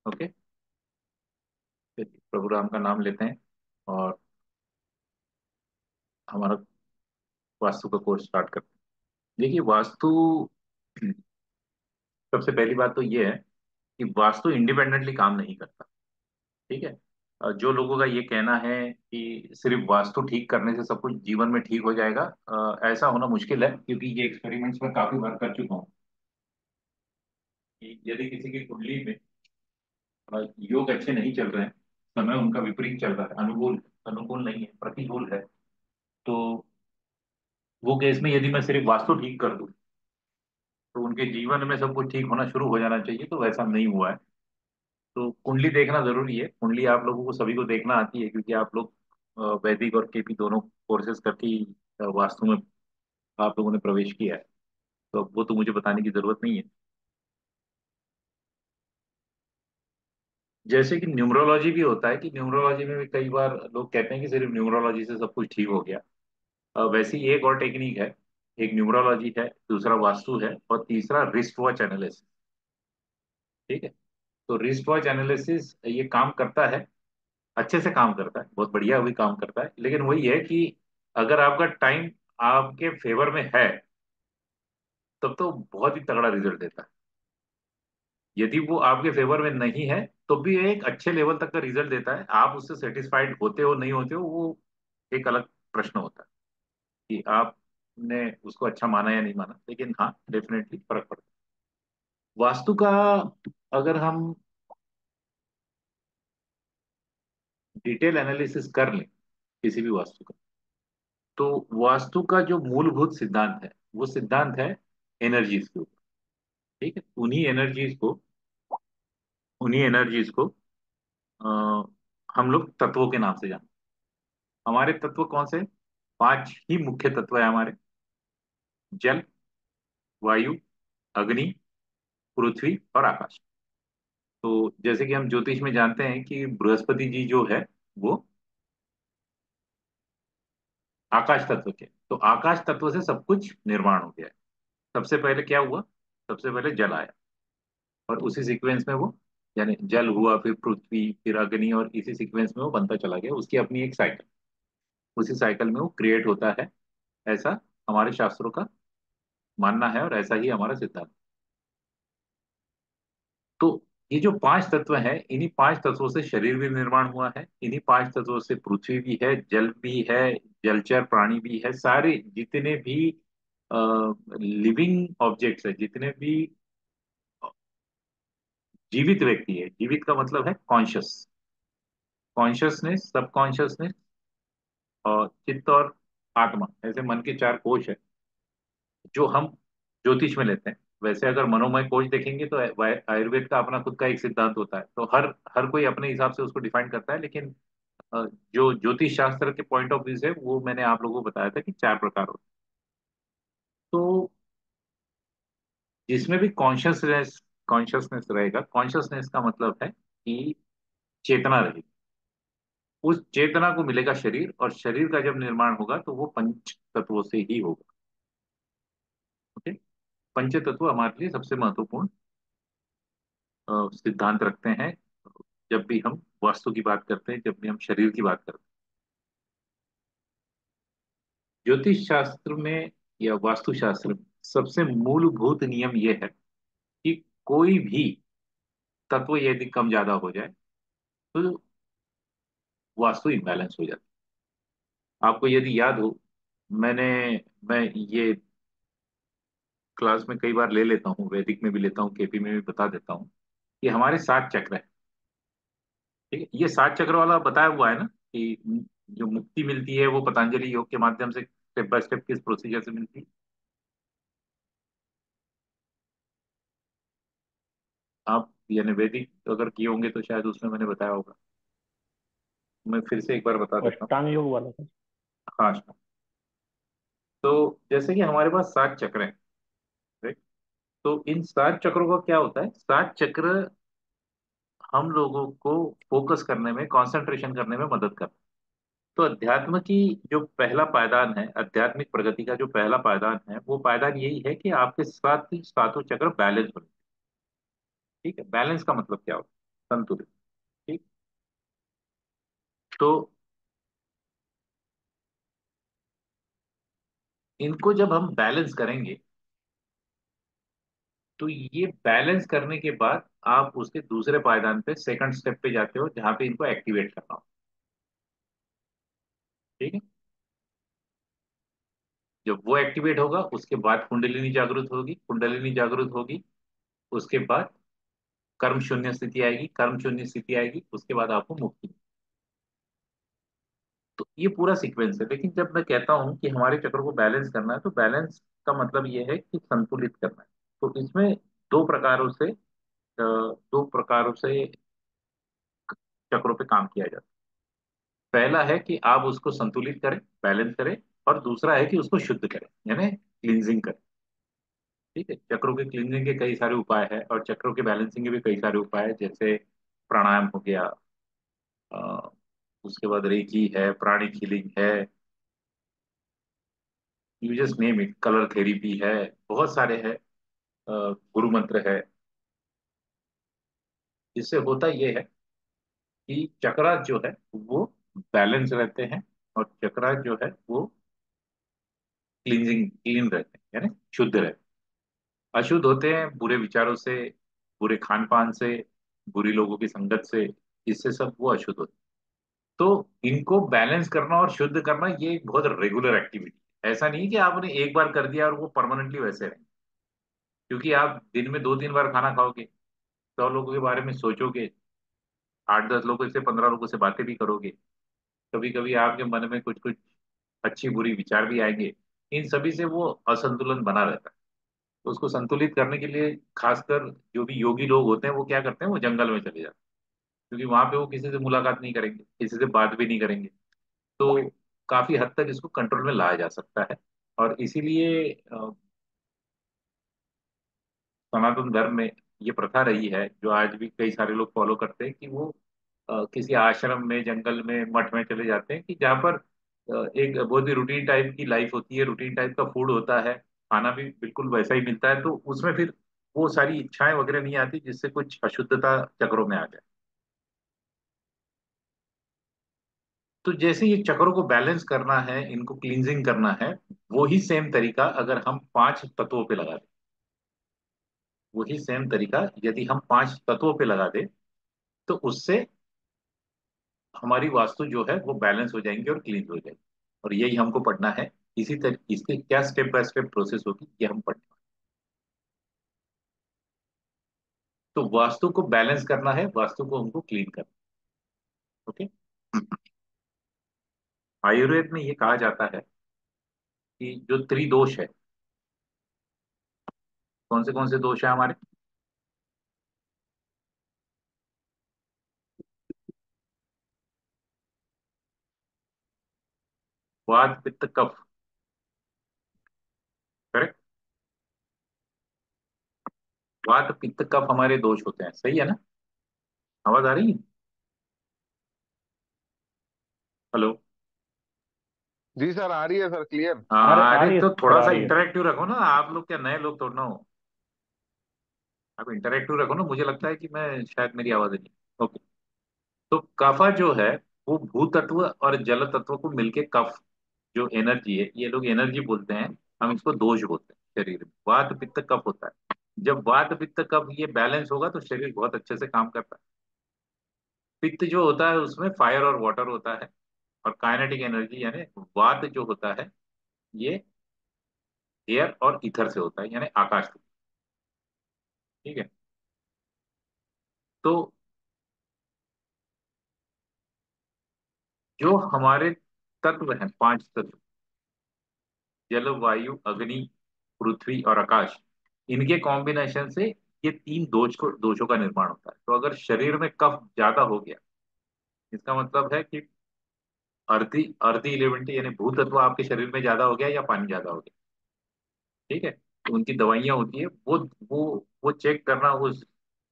Okay. प्रभु राम का नाम लेते हैं और हमारा वास्तु का कोर्स स्टार्ट करते हैं। देखिए, वास्तु सबसे पहली बात तो ये है कि वास्तु इंडिपेंडेंटली काम नहीं करता। ठीक है। जो लोगों का ये कहना है कि सिर्फ वास्तु ठीक करने से सब कुछ जीवन में ठीक हो जाएगा, ऐसा होना मुश्किल है, क्योंकि ये एक्सपेरिमेंट्स में काफी बार कर चुका हूँ कि यदि किसी की कुंडली में योग अच्छे नहीं चल रहे हैं, समय उनका विपरीत चल रहा है, अनुकूल अनुकूल नहीं है, प्रतिकूल है, तो वो केस में यदि मैं सिर्फ वास्तु ठीक कर दूं तो उनके जीवन में सब कुछ ठीक होना शुरू हो जाना चाहिए, तो वैसा नहीं हुआ है। तो कुंडली देखना जरूरी है। कुंडली आप लोगों को सभी को देखना आती है, क्योंकि आप लोग वैदिक और केपी दोनों कोर्सेज करके ही वास्तु में आप लोगों ने प्रवेश किया है। तो अब वो तो मुझे बताने की जरूरत नहीं है। जैसे कि न्यूमरोलॉजी भी होता है, कि न्यूमरोलॉजी में भी कई बार लोग कहते हैं कि सिर्फ न्यूमरोलॉजी से सब कुछ ठीक हो गया। वैसी एक और टेक्निक है। एक न्यूमरोलॉजी है, दूसरा वास्तु है, और तीसरा रिस्ट वॉच एनालिसिस। ठीक है। तो रिस्ट वॉच एनालिसिस ये काम करता है, अच्छे से काम करता है, बहुत बढ़िया भी काम करता है, लेकिन वही है कि अगर आपका टाइम आपके फेवर में है तब तो बहुत ही तगड़ा रिजल्ट देता है। यदि वो आपके फेवर में नहीं है तो भी एक अच्छे लेवल तक का रिजल्ट देता है। आप उससे सेटिस्फाइड होते हो नहीं होते हो, वो एक अलग प्रश्न होता है कि आपने उसको अच्छा माना या नहीं माना, लेकिन हाँ, डेफिनेटली फर्क पड़ता है। वास्तु का अगर हम डिटेल एनालिसिस कर लें किसी भी वास्तु का, तो वास्तु का जो मूलभूत सिद्धांत है वो सिद्धांत है एनर्जीज के ऊपर। ठीक है। उन्हीं एनर्जीज को अ, हम लोग तत्वों के नाम से जानते हैं। हमारे तत्व कौन से? पांच ही मुख्य तत्व है हमारे: जल, वायु, अग्नि, पृथ्वी और आकाश। तो जैसे कि हम ज्योतिष में जानते हैं कि बृहस्पति जी जो है वो आकाश तत्व के, तो आकाश तत्व से सब कुछ निर्माण हो गया है। सबसे पहले क्या हुआ? सबसे पहले जल आया, और उसी सीक्वेंस में वो, यानी जल हुआ, फिर पृथ्वी, फिर अग्नि, और इसी सीक्वेंस में वो बनता चला गया, उसकी अपनी एक साइकिल। उसी साइकिल में वो क्रिएट होता है। ऐसा हमारे शास्त्रों का मानना है, और ऐसा ही हमारा सिद्धांत। तो ये जो पांच तत्व हैं, इन्हीं पांच तत्वों से शरीर भी निर्माण हुआ है, इन्हीं पांच तत्वों से पृथ्वी भी है, जल भी है, जलचर प्राणी भी है, सारे जितने भी लिविंग ऑब्जेक्ट्स है, जितने भी जीवित व्यक्ति है, जीवित का मतलब है कॉन्शियस, कॉन्शियसनेस, सब कॉन्शियसनेस, और चित्त और आत्मा, ऐसे मन के चार कोश है जो हम ज्योतिष में लेते हैं। वैसे अगर मनोमय कोश देखेंगे तो आयुर्वेद का अपना खुद का एक सिद्धांत होता है, तो हर हर कोई अपने हिसाब से उसको डिफाइन करता है, लेकिन जो ज्योतिष शास्त्र के पॉइंट ऑफ व्यू से वो मैंने आप लोगों को बताया था कि चार प्रकार होते हैं। तो जिसमें भी कॉन्शियसनेस कॉन्शियसनेस रहेगा, कॉन्शियसनेस का मतलब है कि चेतना रहेगी, उस चेतना को मिलेगा शरीर, और शरीर का जब निर्माण होगा तो वो पंच तत्वों से ही होगा। ओके। पंच तत्व हमारे लिए सबसे महत्वपूर्ण सिद्धांत रखते हैं जब भी हम वास्तु की बात करते हैं, जब भी हम शरीर की बात करते हैं। ज्योतिष शास्त्र में या वास्तु शास्त्र में सबसे मूलभूत नियम यह है कि कोई भी तत्व यदि कम ज्यादा हो जाए तो वास्तु इम्बैलेंस हो जाती है। आपको यदि याद हो, मैंने मैं ये क्लास में कई बार ले लेता हूँ, वैदिक में भी लेता हूँ, केपी में भी बता देता हूँ कि हमारे सात चक्र है। ठीक है। ये सात चक्र वाला बताया हुआ है ना कि जो मुक्ति मिलती है वो पतंजलि योग के माध्यम से स्टेप बाय स्टेप किस प्रोसीजर से मिलती है। आप यानी वैदिक अगर किए होंगे तो शायद उसमें मैंने बताया होगा। मैं फिर से एक बार बता देता हूँ। अष्टांग योग वाला था। हाँ, अच्छा। तो जैसे कि हमारे पास सात चक्र हैं, राइट? तो इन सात चक्रों का क्या होता है? सात चक्र हम लोगों को फोकस करने में, कंसंट्रेशन करने में मदद करते हैं। तो अध्यात्म की जो पहला पायदान है, आध्यात्मिक प्रगति का जो पहला पायदान है, वो पायदान यही है कि आपके सात सातों चक्र बैलेंस हो। ठीक है। बैलेंस का मतलब क्या होता संतुलित। ठीक। तो इनको जब हम बैलेंस करेंगे, तो ये बैलेंस करने के बाद आप उसके दूसरे पायदान पे, सेकंड स्टेप पे जाते हो, जहां पे इनको एक्टिवेट करना हो। ठीक है। जब वो एक्टिवेट होगा उसके बाद कुंडलिनी जागृत होगी, कुंडलिनी जागृत होगी उसके बाद कर्म शून्य स्थिति आएगी, कर्म शून्य स्थिति आएगी उसके बाद आपको मुक्ति। तो ये पूरा सीक्वेंस है। लेकिन जब मैं कहता हूं कि हमारे चक्र को बैलेंस करना है, तो बैलेंस का मतलब ये है कि संतुलित करना है। तो इसमें दो प्रकारों से चक्रों पे काम किया जाता है। पहला है कि आप उसको संतुलित करें, बैलेंस करें, और दूसरा है कि उसको शुद्ध करें, यानी क्लींजिंग करें। ठीक है। चक्रों के क्लींजिंग के कई सारे उपाय हैं, और चक्रों के बैलेंसिंग के भी कई सारे उपाय हैं, जैसे प्राणायाम हो गया, अ, उसके बाद रेकी है, प्राणिक हीलिंग है, you just name it, colour therapy है, बहुत सारे हैं, गुरु मंत्र है। इससे होता यह है कि चक्रा जो है वो बैलेंस रहते हैं, और चक्रा जो है वो क्लीन रहते हैं, यानी शुद्ध रहते हैं। अशुद्ध होते हैं बुरे विचारों से, बुरे खान पान से, बुरी लोगों की संगत से, इससे सब वो अशुद्ध होते हैं। तो इनको बैलेंस करना और शुद्ध करना ये एक बहुत रेगुलर एक्टिविटी है। ऐसा नहीं कि आपने एक बार कर दिया और वो परमानेंटली वैसे रहे। क्योंकि आप दिन में 2-3 बार खाना खाओगे, 100 लोगों के बारे में सोचोगे, 8-10 लोगों से, 15 लोगों से बातें भी करोगे, कभी कभी आपके मन में कुछ कुछ अच्छी बुरी विचार भी आएंगे। इन सभी से वो असंतुलन बना रहता है। तो उसको संतुलित करने के लिए खासकर जो भी योगी लोग होते हैं वो क्या करते हैं, वो जंगल में चले जाते हैं। क्योंकि वहां पे वो किसी से मुलाकात नहीं करेंगे, किसी से बात भी नहीं करेंगे। तो काफी हद तक इसको कंट्रोल में लाया जा सकता है। और इसीलिए सनातन धर्म में ये प्रथा रही है, जो आज भी कई सारे लोग फॉलो करते हैं, कि वो किसी आश्रम में, जंगल में, मठ में चले जाते हैं, कि जहाँ पर एक बहुत ही रूटीन टाइप की लाइफ होती है, रूटीन टाइप का फूड होता है, खाना भी बिल्कुल वैसा ही मिलता है। तो उसमें फिर वो सारी इच्छाएं वगैरह नहीं आती, जिससे कुछ अशुद्धता चक्रों में आ जाए। तो जैसे ये चक्रों को बैलेंस करना है, इनको क्लींजिंग करना है, वही सेम तरीका अगर हम 5 तत्वों पे लगा दें, वही सेम तरीका यदि हम 5 तत्वों पे लगा दें, तो उससे हमारी वास्तु जो है वो बैलेंस हो जाएंगी और क्लीन हो जाएगी। और यही हमको पढ़ना है। इसी तरह इसके क्या स्टेप बाय स्टेप प्रोसेस होगी, ये हम पढ़ना है। तो वास्तु को बैलेंस करना है, वास्तु को हमको क्लीन करना है। ओके। आयुर्वेद में ये कहा जाता है कि जो त्रिदोष है, कौन से दोष है हमारे? वात पित्त कफ। करेक्ट। वात पित्त कफ हमारे दोष होते हैं, सही है ना? आवाज आ रही है? हेलो। जी सर, आ रही है सर, क्लियर। हाँ, आ अरे रही है तो सर, थोड़ा आ सा रही है। इंटरेक्टिव रखो ना, आप लोग क्या नए लोग थोड़ा ना हो। आप इंटरेक्टिव रखो ना, मुझे लगता है कि मैं शायद मेरी आवाज नहीं। ओके। तो कफा जो है वो भू तत्व और जल तत्व को मिलके कफ, जो एनर्जी है, ये लोग एनर्जी बोलते हैं, हम इसको दोष बोलते हैं शरीर में। वात पित्त कफ होता है। जब वात पित्त कफ ये बैलेंस होगा तो शरीर बहुत अच्छे से काम करता है। पित्त जो होता है उसमें फायर और वाटर होता है, और काइनेटिक एनर्जी, यानी वात जो होता है ये एयर और ईथर से होता है, यानी आकाश से। ठीक है। तो जो हमारे तत्व हैं, 5 तत्व, जल, वायु, अग्नि, पृथ्वी और आकाश, इनके कॉम्बिनेशन से ये 3 दोषों का निर्माण होता है। तो अगर शरीर में कफ ज्यादा हो गया, इसका मतलब है कि अर्धी अर्धी इलेवेंटी, यानी भूत तत्व आपके शरीर में ज्यादा हो गया या पानी ज्यादा हो गया। ठीक है। तो उनकी दवाइयां होती है, वो वो चेक करना उस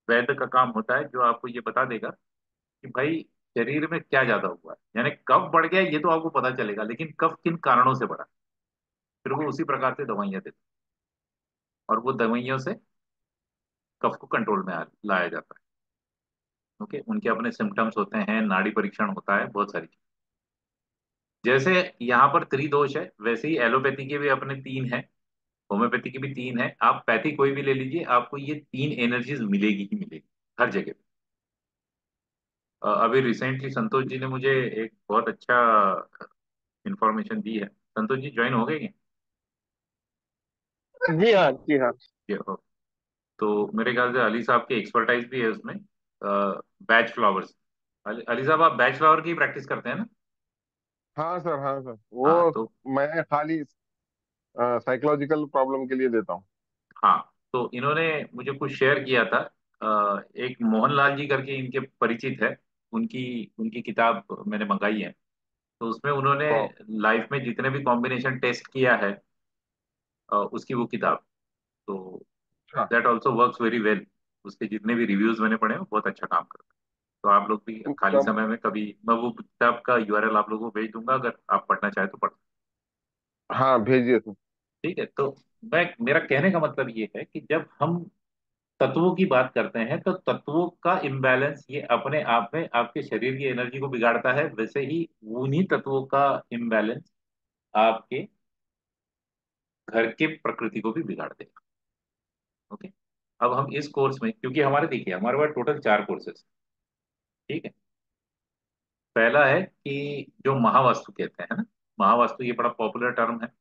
वैद्य का काम होता है, जो आपको ये बता देगा कि भाई शरीर में क्या ज्यादा हुआ है। यानी कफ बढ़ गया ये तो आपको पता चलेगा, लेकिन कफ किन कारणों से बढ़ा, फिर वो उसी प्रकार से दवाइयां देते हैं, और वो दवाइयों से कफ को कंट्रोल में लाया जाता है। ओके, उनके अपने सिम्टम्स होते हैं, नाड़ी परीक्षण होता है, बहुत सारी चीज़। जैसे यहाँ पर त्रिदोष है, वैसे ही एलोपैथी के भी अपने तीन है, होम्योपैथी की भी तीन है। आप पैथी कोई भी ले लीजिए, आपको ये तीन एनर्जीज मिलेगी ही मिलेगी हर जगह पे। अभी रिसेंटली संतोष जी ने मुझे एक बहुत अच्छा इंफॉर्मेशन दी है। संतोष जी ज्वाइन हो गए क्या? जी हाँ, जी हाँ। ये हो। तो मेरे ख्याल से अली साहब की एक्सपर्टाइज भी है उसमें, बैच फ्लावर्स। अली साहब, आप बैच फ्लावर की प्रैक्टिस करते हैं ना? हाँ सर, हाँ सर, हाँ वो तो, मैं खाली साइकोलॉजिकल प्रॉब्लम के लिए देता हूँ। हाँ तो इन्होंने मुझे कुछ शेयर किया था। एक मोहनलाल जी करके इनके परिचित है, उनकी उनकी किताब मैंने मंगाई है। तो उसमें उन्होंने वाह। लाइफ में जितने भी कॉम्बिनेशन टेस्ट किया है, उसकी वो किताब। तो अच्छा। That also works very well. उसके जितने भी रिव्यूज मैंने पढ़े हैं, वो बहुत अच्छा काम करता है। तो आप लोग भी खाली तब समय में कभी, मैं वो किताब का यूआरएल आप लोगों को भेज दूंगा, अगर आप पढ़ना चाहें तो पढ़। हाँ, भेजिए सर। ठीक है। तो मैं, मेरा कहने का मतलब ये है कि जब हम तत्वों की बात करते हैं, तो तत्वों का इम्बैलेंस ये अपने आप में आपके शरीर की एनर्जी को बिगाड़ता है, वैसे ही उन्हीं तत्वों का इम्बैलेंस आपके घर के प्रकृति को भी बिगाड़ देगा। ओके। अब हम इस कोर्स में, क्योंकि हमारे, देखिए हमारे पास टोटल चार कोर्सेस, ठीक है। पहला है कि जो महावास्तु कहते हैं ना, महावास्तु ये बड़ा पॉपुलर टर्म है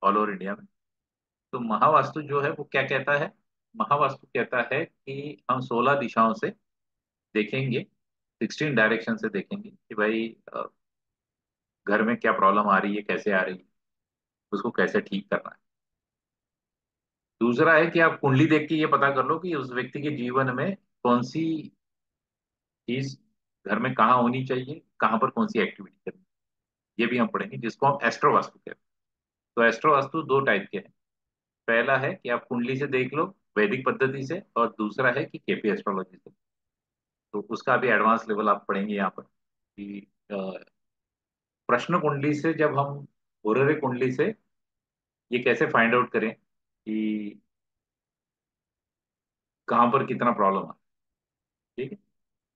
ऑल ओवर इंडिया में। तो महावास्तु जो है वो क्या कहता है? महावास्तु कहता है कि हम 16 दिशाओं से देखेंगे, 16 डायरेक्शन से देखेंगे कि भाई घर में क्या प्रॉब्लम आ रही है, कैसे आ रही है, उसको कैसे ठीक करना है। दूसरा है कि आप कुंडली देख के ये पता कर लो कि उस व्यक्ति के जीवन में कौन सी चीज घर में कहाँ होनी चाहिए, कहाँ पर कौन सी एक्टिविटी करनी है। ये भी हम पढ़ेंगे, जिसको हम एस्ट्रो वास्तु कहते हैं। तो एस्ट्रो वास्तु दो टाइप के हैं। पहला है कि आप कुंडली से देख लो, वैदिक पद्धति से, और दूसरा है कि केपी एस्ट्रोलॉजी से। तो उसका भी एडवांस लेवल आप पढ़ेंगे यहाँ पर कि प्रश्न कुंडली से, जब हम होररे कुंडली से ये कैसे फाइंड आउट करें कि कहाँ पर कितना प्रॉब्लम है। ठीक है।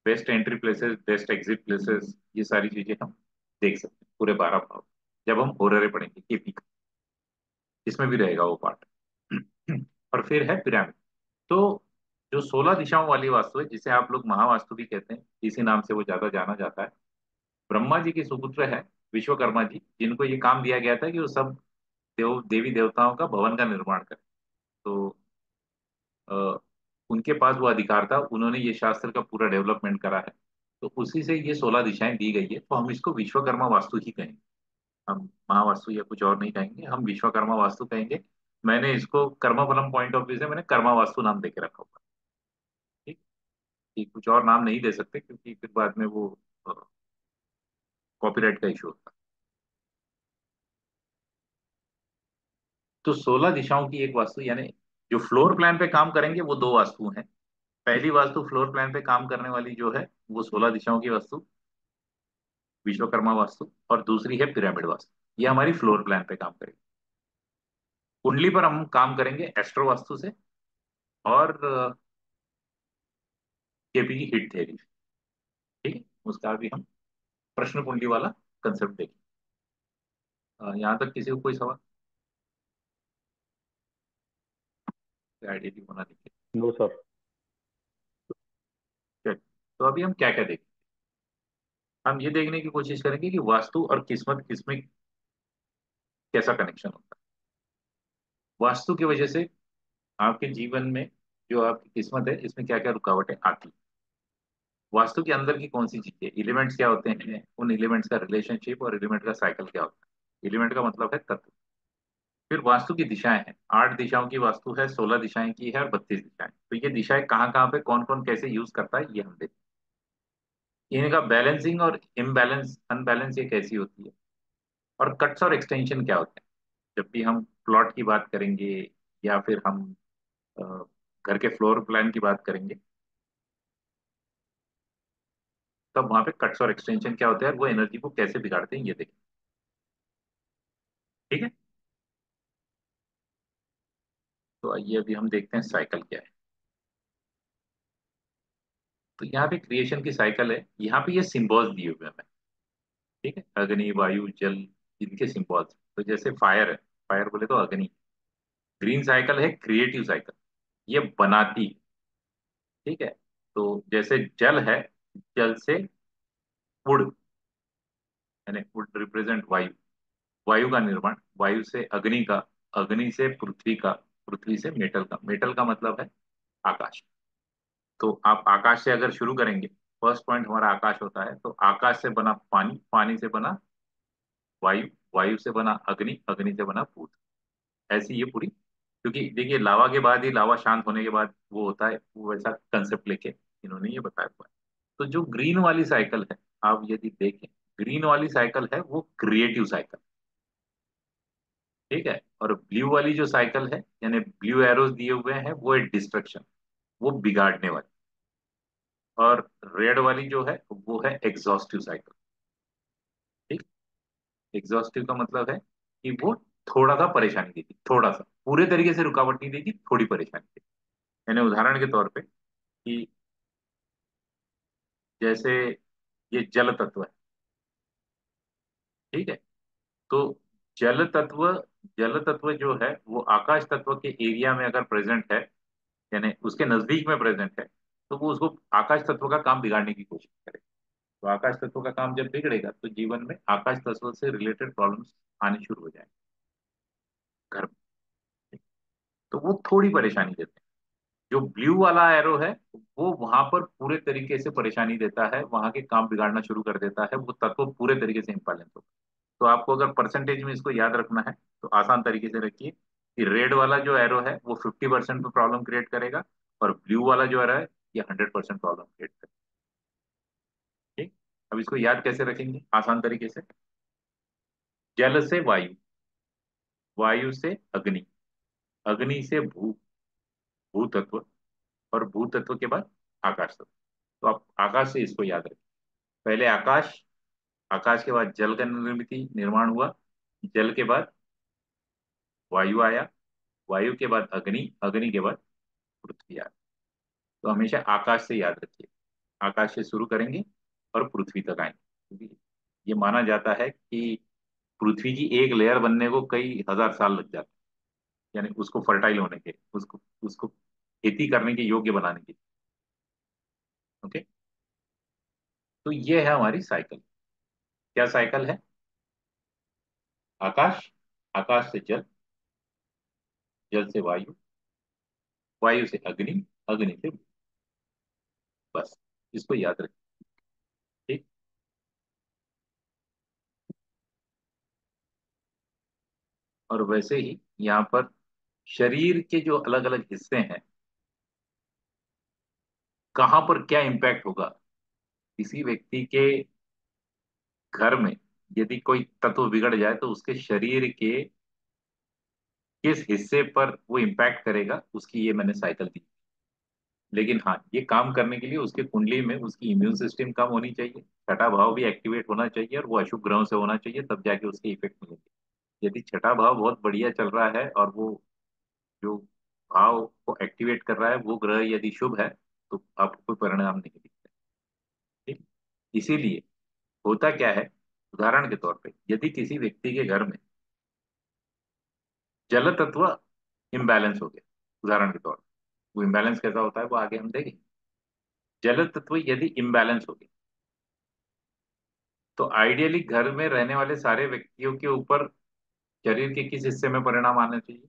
Best entry places, best exit places, ये सारी चीजें हम देख सकते हैं पूरे 12 भाव जब हम होररे पढ़ेंगे केपी का। इसमें भी रहेगा वो पार्ट। और फिर है पिरामिड। तो जो 16 दिशाओं वाली वास्तु है, जिसे आप लोग महावास्तु भी कहते हैं, इसी नाम से वो ज्यादा जाना जाता है। ब्रह्मा जी के सुपुत्र है विश्वकर्मा जी, जिनको ये काम दिया गया था कि वो सब देवी देवताओं का भवन का निर्माण करें। तो अ, उनके पास वो अधिकार था, उन्होंने ये शास्त्र का पूरा डेवलपमेंट करा है। तो उसी से ये 16 दिशाएं दी गई है, तो हम इसको विश्वकर्मा वास्तु ही कहेंगे। हम महावास्तु या कुछ और नहीं कहेंगे, हम विश्वकर्मा वास्तु कहेंगे। मैंने इसको कर्माफलम पॉइंट ऑफ व्यू से मैंने कर्मा वास्तु नाम देके रखा हुआ है। ठीक। कि कुछ और नाम नहीं दे सकते, क्योंकि फिर बाद में वो कॉपीराइट का इशू होता है। तो 16 दिशाओं की एक वास्तु, यानी जो फ्लोर प्लान पे काम करेंगे वो दो वास्तु हैं। पहली वास्तु फ्लोर प्लान पे काम करने वाली जो है, वो 16 दिशाओं की वास्तु, विश्वकर्मा वास्तु। और दूसरी है पिरामिड वास्तु, ये हमारी फ्लोर प्लान पे काम करेगी। कुंडली पर हम काम करेंगे एस्ट्रो वास्तु से, और केपी की हिट थ्योरी। ठीक है। उसका भी हम प्रश्न कुंडली वाला कंसेप्ट देखें। यहाँ तक किसी को कोई सवाल? आइडिया भी होना देखिए। No sir. चलिए, तो अभी हम क्या क्या देखें? हम ये देखने की कोशिश करेंगे कि वास्तु और किस्मत, किसमें कैसा कनेक्शन होता है। वास्तु की वजह से आपके जीवन में जो आपकी किस्मत है, इसमें क्या क्या रुकावटें आती हैं। वास्तु के अंदर की कौन सी चीजें, एलिमेंट्स क्या होते हैं, उन एलिमेंट्स का रिलेशनशिप और एलिमेंट का साइकिल क्या होता है। एलिमेंट का मतलब है तत्व। फिर वास्तु की दिशाएं हैं, 8 दिशाओं की वास्तु है, 16 दिशाएं की है, और 32 दिशाएं। तो ये दिशाएं कहाँ कहाँ पे कौन कौन कैसे यूज करता है, ये हम देखें। इनका बैलेंसिंग और इम्बैलेंस, अनबैलेंस, ये कैसी होती है। और कट्स और एक्सटेंशन क्या होते हैं। जब भी हम प्लॉट की बात करेंगे, या फिर हम अ, घर के फ्लोर प्लान की बात करेंगे, तब वहां पे कट्स और एक्सटेंशन क्या होते हैं, और वो एनर्जी को कैसे बिगाड़ते हैं, ये देखें। ठीक है। तो आइए अभी हम देखते हैं साइकिल क्या है। तो यहाँ पे क्रिएशन की साइकिल है, यहाँ पे ये सिंबल्स दिए हुए हैं हमें। ठीक है, अग्नि वायु जल, इनके सिंबल्स। तो जैसे फायर है, फायर बोले तो अग्नि। ग्रीन साइकिल है क्रिएटिव साइकिल, ये बनाती है। ठीक है। तो जैसे जल है, जल से वुड, यानी वुड रिप्रेजेंट वायु, वायु का निर्माण, वायु से अग्नि का, अग्नि से पृथ्वी का, पृथ्वी से मेटल का, मेटल का मतलब है आकाश। तो आप आकाश से अगर शुरू करेंगे, फर्स्ट पॉइंट हमारा आकाश होता है, तो आकाश से बना पानी, पानी से बना वायु, वायु से बना अग्नि, अग्नि से बना भूत। ऐसी ये पूरी, क्योंकि देखिए लावा के बाद ही, लावा शांत होने के बाद वो होता है, वो वैसा कंसेप्ट लेके इन्होंने ये बताया हुआ है। तो जो ग्रीन वाली साइकिल है, आप यदि देखें, ग्रीन वाली साइकिल है वो क्रिएटिव साइकिल। ठीक है। और ब्लू वाली जो साइकिल है, यानी ब्लू एरोज दिए हुए हैं, वो है डिस्ट्रक्शन, वो बिगाड़ने वाली। और रेड वाली जो है वो है एग्जॉस्टिव साइकिल। ठीक। एग्जॉस्टिव का मतलब है कि वो थोड़ा सा परेशानी देगी, थोड़ा सा, पूरे तरीके से रुकावट नहीं देगी, थोड़ी परेशानी देगी। यानी उदाहरण के तौर पे कि जैसे ये जल तत्व है। ठीक है। तो जल तत्व, जल तत्व जो है वो आकाश तत्व के एरिया में अगर प्रेजेंट है, यानी उसके नजदीक में प्रेजेंट है, तो वो उसको आकाश तत्व का काम बिगाड़ने की कोशिश करेगा। तो आकाश तत्व का काम जब बिगड़ेगा तो जीवन में आकाश तत्व से रिलेटेड प्रॉब्लम्स आनी शुरू हो जाएंगे घर में। तो वो थोड़ी परेशानी देते हैं। जो ब्लू वाला एरो है, वो वहां पर पूरे तरीके से परेशानी देता है, वहां के काम बिगाड़ना शुरू कर देता है, वो तत्व पूरे तरीके से इम्बैलेंस होगा। तो आपको अगर परसेंटेज में इसको याद रखना है, तो आसान तरीके से रखिए कि रेड वाला जो एरो है वो 50% पे प्रॉब्लम क्रिएट करेगा, और ब्लू वाला जो एरो है ये 100% प्रॉब्लम क्रिएट करेगा। ठीक। अब इसको याद कैसे रखेंगे आसान तरीके से? जल से वायु, वायु से अग्नि, अग्नि से भू, भू तत्व, और भू तत्व के बाद आकाश तत्व। तो आप आकाश से इसको याद रखें। पहले आकाश, आकाश के बाद जल का निर्मित निर्माण हुआ, जल के बाद वायु आया, वायु के बाद अग्नि, अग्नि के बाद पृथ्वी आया। तो हमेशा आकाश से याद रखिए, आकाश से शुरू करेंगे और पृथ्वी तक आएंगे, क्योंकि ये माना जाता है कि पृथ्वी की एक लेयर बनने को कई हजार साल लग जाते हैं, यानी उसको फर्टाइल होने के, उसको उसको खेती करने के योग्य बनाने के। ओके। तो ये है हमारी साइकिल। क्या साइकिल है? आकाश, आकाश से जल, जल से वायु, वायु से अग्नि, अग्नि से, बस इसको याद रखिए। ठीक। और वैसे ही यहाँ पर शरीर के जो अलग अलग हिस्से हैं, कहाँ पर क्या इम्पैक्ट होगा किसी व्यक्ति के घर में, यदि कोई तत्व बिगड़ जाए तो उसके शरीर के किस हिस्से पर वो इम्पैक्ट करेगा, उसकी ये मैंने साइकिल दी। लेकिन हाँ, ये काम करने के लिए उसके कुंडली में उसकी इम्यून सिस्टम कम होनी चाहिए, छठा भाव भी एक्टिवेट होना चाहिए, और वो अशुभ ग्रहों से होना चाहिए, तब जाके उसके इफेक्ट मिलेंगे। यदि छठा भाव बहुत बढ़िया चल रहा है और वो जो भाव को एक्टिवेट कर रहा है वो ग्रह यदि शुभ है, तो आपको कोई परिणाम नहीं दिखता। ठीक। इसीलिए होता क्या है, उदाहरण के तौर पे यदि किसी व्यक्ति के घर में जल तत्व इम्बैलेंस हो गया, उदाहरण के तौर पे, वो इम्बैलेंस कैसा होता है वो आगे हम देखेंगे। जल तत्व यदि इम्बैलेंस हो गया, तो आइडियली घर में रहने वाले सारे व्यक्तियों के ऊपर शरीर के किस हिस्से में परिणाम आना चाहिए?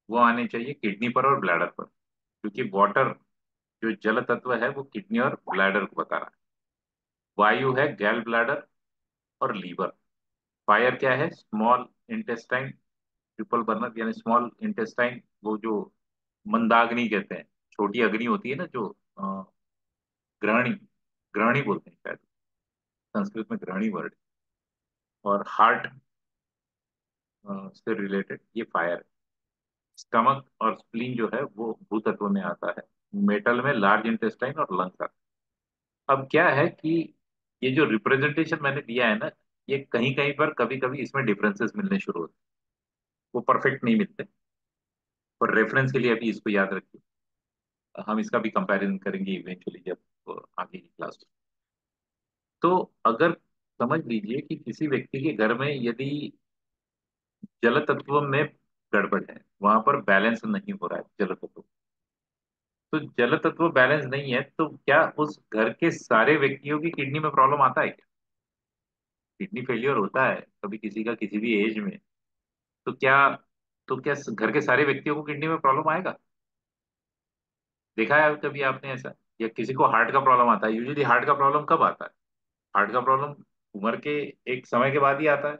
वो आने चाहिए किडनी पर और ब्लैडर पर, क्योंकि वाटर, जो जल तत्व है वो किडनी और ब्लैडर को बता रहा है। वायु है गैल ब्लैडर और लीवर। फायर क्या है? स्मॉल इंटेस्टाइन, ट्रिपल बर्नर, यानी स्मॉल इंटेस्टाइन, वो जो मंदाग्नि कहते हैं, छोटी अग्नि होती है ना, जो ग्रहणी, ग्रहणी बोलते हैं शायद, संस्कृत में ग्रहणी वर्ड। और हार्ट से रिलेटेड ये फायर है। स्टमक और स्प्लीन जो है वो भूतत्व में आता है। मेटल में लार्ज इंटेस्टाइन और लंग्स आता है। अब क्या है कि ये जो रिप्रेजेंटेशन मैंने दिया है ना, ये कहीं कहीं पर कभी कभी इसमें डिफरेंसेस मिलने शुरू होते हैं, वो परफेक्ट नहीं मिलते। और रेफरेंस के लिए अभी इसको याद रखिए हम इसका भी कंपैरिजन करेंगे इवेंचुअली जब आगे की क्लास। तो अगर समझ लीजिए कि किसी व्यक्ति के घर में यदि जल तत्व में गड़बड़ है, वहां पर बैलेंस नहीं हो रहा है जल तत्व, तो जल तत्व बैलेंस नहीं है, तो क्या उस घर के सारे व्यक्तियों की किडनी में प्रॉब्लम आता है क्या? किडनी फेलियर होता है कभी किसी का किसी भी एज में, तो क्या घर के सारे व्यक्तियों को किडनी में प्रॉब्लम आएगा? देखा है कभी आपने ऐसा? या किसी को हार्ट का प्रॉब्लम आता है, यूजुअली हार्ट का प्रॉब्लम कब आता है? हार्ट का प्रॉब्लम उम्र के एक समय के बाद ही आता है।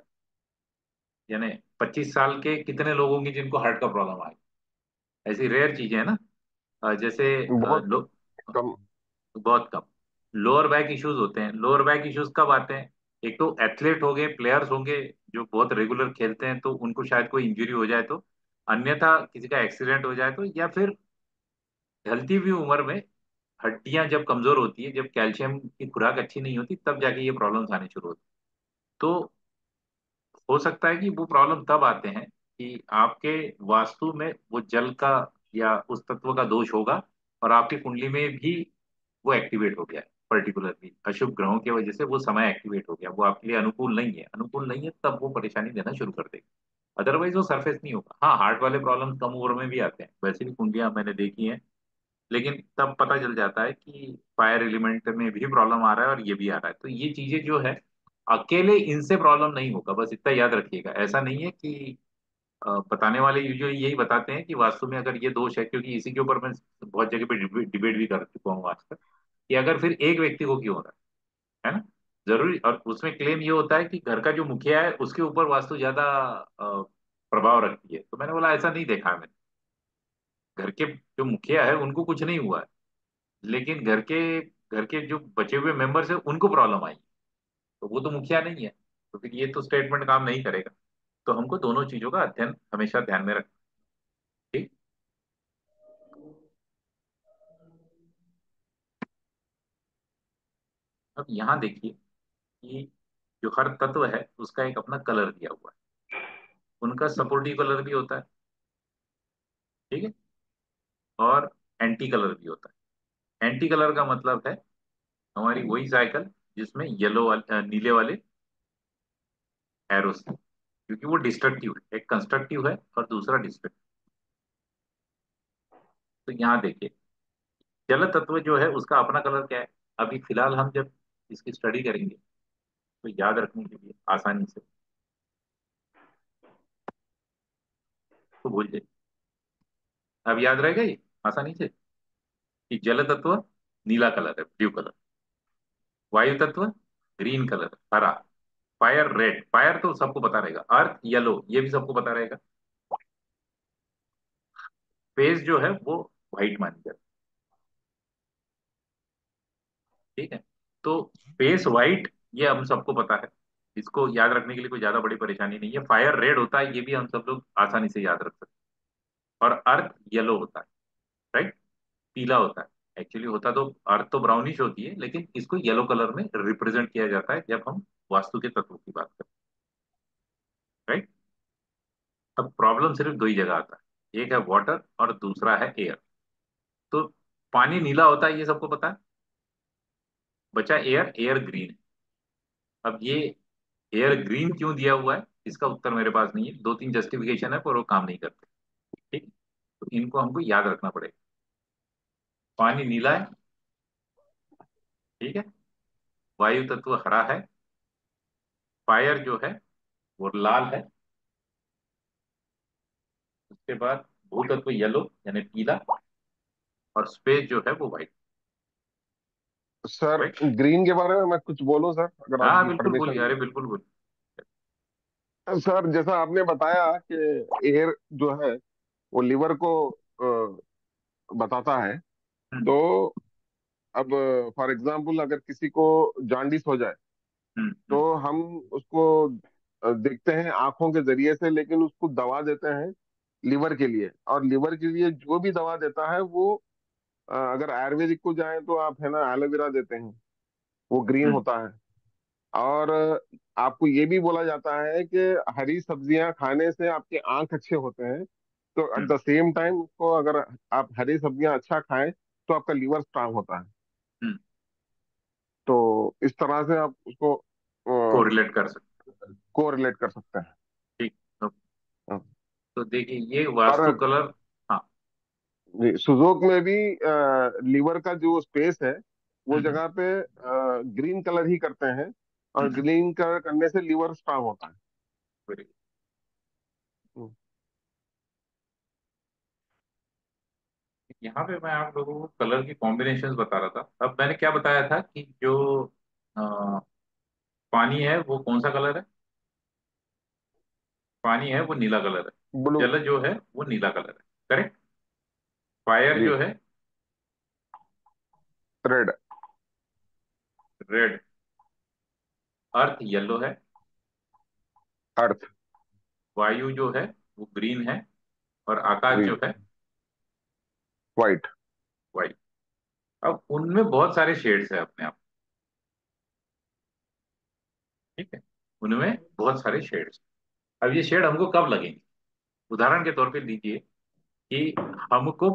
यानी 25 साल के कितने लोग होंगे जिनको हार्ट का प्रॉब्लम आए? ऐसी रेयर चीजें है ना। जैसे बहुत कम। बहुत कम। लोअर बैक इश्यूज होते हैं। लोअर बैक इश्यूज कब आते हैं? एक तो एथलीट हो गए, प्लेयर्स होंगे जो बहुत रेगुलर खेलते हैं, तो उनको शायद कोई इंजरी हो जाए तो, अन्यथा किसी का एक्सीडेंट हो जाए तो, या फिर ढलती हुई उम्र में हड्डियां जब कमजोर होती है, जब कैल्शियम की खुराक अच्छी नहीं होती, तब जाके ये प्रॉब्लम्स आने शुरू होती हैं। तो हो सकता है कि वो प्रॉब्लम तब आते हैं कि आपके वास्तु में वो जल का या उस तत्व का दोष होगा, और आपकी कुंडली में भी वो एक्टिवेट हो गया है। पर्टिकुलरली अशुभ ग्रहों की वजह से वो समय एक्टिवेट हो गया, वो आपके लिए अनुकूल नहीं है। अनुकूल नहीं है तब वो परेशानी देना शुरू कर देगा, अदरवाइज वो सरफेस नहीं होगा। हाँ, हार्ट वाले प्रॉब्लम कम उम्र में भी आते हैं, वैसे भी कुंडलियां मैंने देखी हैं, लेकिन तब पता चल जाता है कि फायर एलिमेंट में भी प्रॉब्लम आ रहा है और ये भी आ रहा है। तो ये चीजें जो है, अकेले इनसे प्रॉब्लम नहीं होगा, बस इतना याद रखिएगा। ऐसा नहीं है कि बताने वाले यूजुअली यही बताते हैं कि वास्तु में अगर ये दोष है, क्योंकि इसी के ऊपर मैं बहुत जगह पे डिबेट भी कर चुका हूँ आज तक, कि अगर फिर एक व्यक्ति को क्यों हो रहा है ना? जरूरी, और उसमें क्लेम ये होता है कि घर का जो मुखिया है उसके ऊपर वास्तु ज्यादा प्रभाव रखती है। तो मैंने बोला ऐसा नहीं देखा है मैंने। घर के जो मुखिया है उनको कुछ नहीं हुआ है, लेकिन घर के जो बचे हुए मेंबर्स है उनको प्रॉब्लम आई, तो वो तो मुखिया नहीं है। तो फिर ये तो स्टेटमेंट काम नहीं करेगा। तो हमको दोनों चीजों का अध्ययन हमेशा ध्यान में रखना। ठीक। अब यहाँ देखिए कि जो हर तत्व है उसका एक अपना कलर दिया हुआ है, उनका सपोर्टिव कलर भी होता है, ठीक है, और एंटी कलर भी होता है। एंटी कलर का मतलब है हमारी वही साइकिल जिसमें येलो वाले नीले वाले एरोस, क्योंकि वो डिस्ट्रक्टिव है, एक कंस्ट्रक्टिव है और दूसरा डिस्ट्रक्टिव। तो यहाँ देखिए, जल तत्व जो है उसका अपना कलर क्या है? अभी फिलहाल हम जब इसकी स्टडी करेंगे तो याद रखने के लिए आसानी से तो भूल जाइए। अब याद रहेगा ये आसानी से कि जल तत्व नीला कलर है, ब्लू कलर। वायु तत्व ग्रीन कलर, हरा। फायर रेड, फायर तो सबको पता रहेगा। अर्थ येलो, ये भी सबको पता रहेगा। फेस जो है वो व्हाइट मानी जाती है, ठीक है। तो फेस व्हाइट ये हम सबको पता है, इसको याद रखने के लिए कोई ज्यादा बड़ी परेशानी नहीं है। फायर रेड होता है, ये भी हम सब लोग आसानी से याद रख सकते हैं। और अर्थ येलो होता है, राइट, पीला होता है। एक्चुअली होता तो अर्थ तो ब्राउनिश होती है, लेकिन इसको येलो कलर में रिप्रेजेंट किया जाता है जब हम वास्तु के तत्वों की बात करते हैं, राइट। अब प्रॉब्लम सिर्फ दो ही जगह आता है, एक है वाटर और दूसरा है एयर। तो पानी नीला होता है ये सबको पता है, बचा एयर, एयर ग्रीन है। अब ये एयर ग्रीन क्यों दिया हुआ है इसका उत्तर मेरे पास नहीं है, दो तीन जस्टिफिकेशन है पर वो काम नहीं करते, ठीक। तो इनको हमको याद रखना पड़ेगा। पानी नीला है, ठीक है, वायु तत्व हरा है, फायर जो है वो लाल है, उसके बाद भू तत्व येलो यानी पीला, और स्पेस जो है वो व्हाइट। Sir, right. ग्रीन के बारे में मैं कुछ बोलूं सर, अगर आप हाँ बिल्कुल बोलिए, परमिशन अरे दें। बिल्कुल बोलिए। सर, जैसा आपने बताया कि एयर जो है वो लिवर को बताता है। हम्म। तो अब फॉर एग्जांपल अगर किसी को जॉन्डिस हो जाए हम्म। तो हम उसको देखते हैं आंखों के जरिए से, लेकिन उसको दवा देते हैं लिवर के लिए। और लिवर के लिए जो भी दवा देता है वो अगर आयुर्वेदिक को जाए तो आप है ना एलोवेरा देते हैं, वो ग्रीन हम्म। होता है। और आपको ये भी बोला जाता है कि हरी सब्जियां खाने से आपके आंख अच्छे होते हैं। तो at hmm. The same time उसको अगर आप हरी सब्जियां अच्छा खाएं तो आपका लीवर स्ट्रांग होता है। हम्म। तो इस तरह से आप उसको कोरिलेट कर सकते। कोरिलेट कर सकते हैं। ठीक। तो, हाँ। तो देखिए ये और वास्तु कलर। हाँ। सुजोक में भी लीवर का जो स्पेस है वो हम्म। जगह पे ग्रीन कलर ही करते हैं, और हम्म। ग्रीन कलर करने से लीवर स्ट्रांग होता है। very good। हम्म। यहाँ पे मैं आप लोगों को कलर की कॉम्बिनेशंस बता रहा था। अब मैंने क्या बताया था कि जो अ, पानी है वो कौन सा कलर है? पानी है वो नीला कलर है। ब्लू। जल जो है वो नीला कलर है। करेक्ट। फायर जी। जो है रेड। रेड। अर्थ येलो है। अर्थ। वायु जो है वो ग्रीन है। और आकाश जो ग्रीन। है व्हाइट। वाइट। अब उनमें बहुत सारे शेड्स है अपने आप। ठीक है। उनमें बहुत सारे शेड्स। अब ये शेड हमको कब लगेंगे? उदाहरण के तौर पे लीजिए कि हमको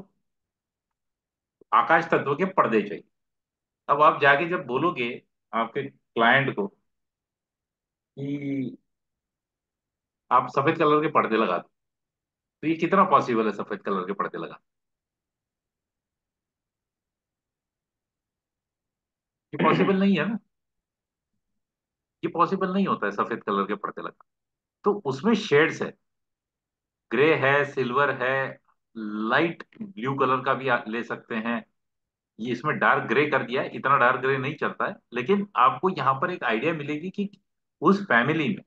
आकाश तत्व के पर्दे चाहिए। अब आप जाके जब बोलोगे आपके क्लाइंट को कि आप सफेद कलर के पर्दे लगा दो, तो ये कितना पॉसिबल है सफेद कलर के पर्दे लगा? ये पॉसिबल नहीं है ना। ये पॉसिबल नहीं होता है सफेद कलर के पर्दे लगा। तो उसमें शेड्स है। ग्रे है, सिल्वर है, लाइट ब्लू कलर का भी ले सकते हैं। ये इसमें डार्क ग्रे कर दिया है, इतना डार्क ग्रे नहीं चलता है, लेकिन आपको यहाँ पर एक आइडिया मिलेगी कि उस फैमिली में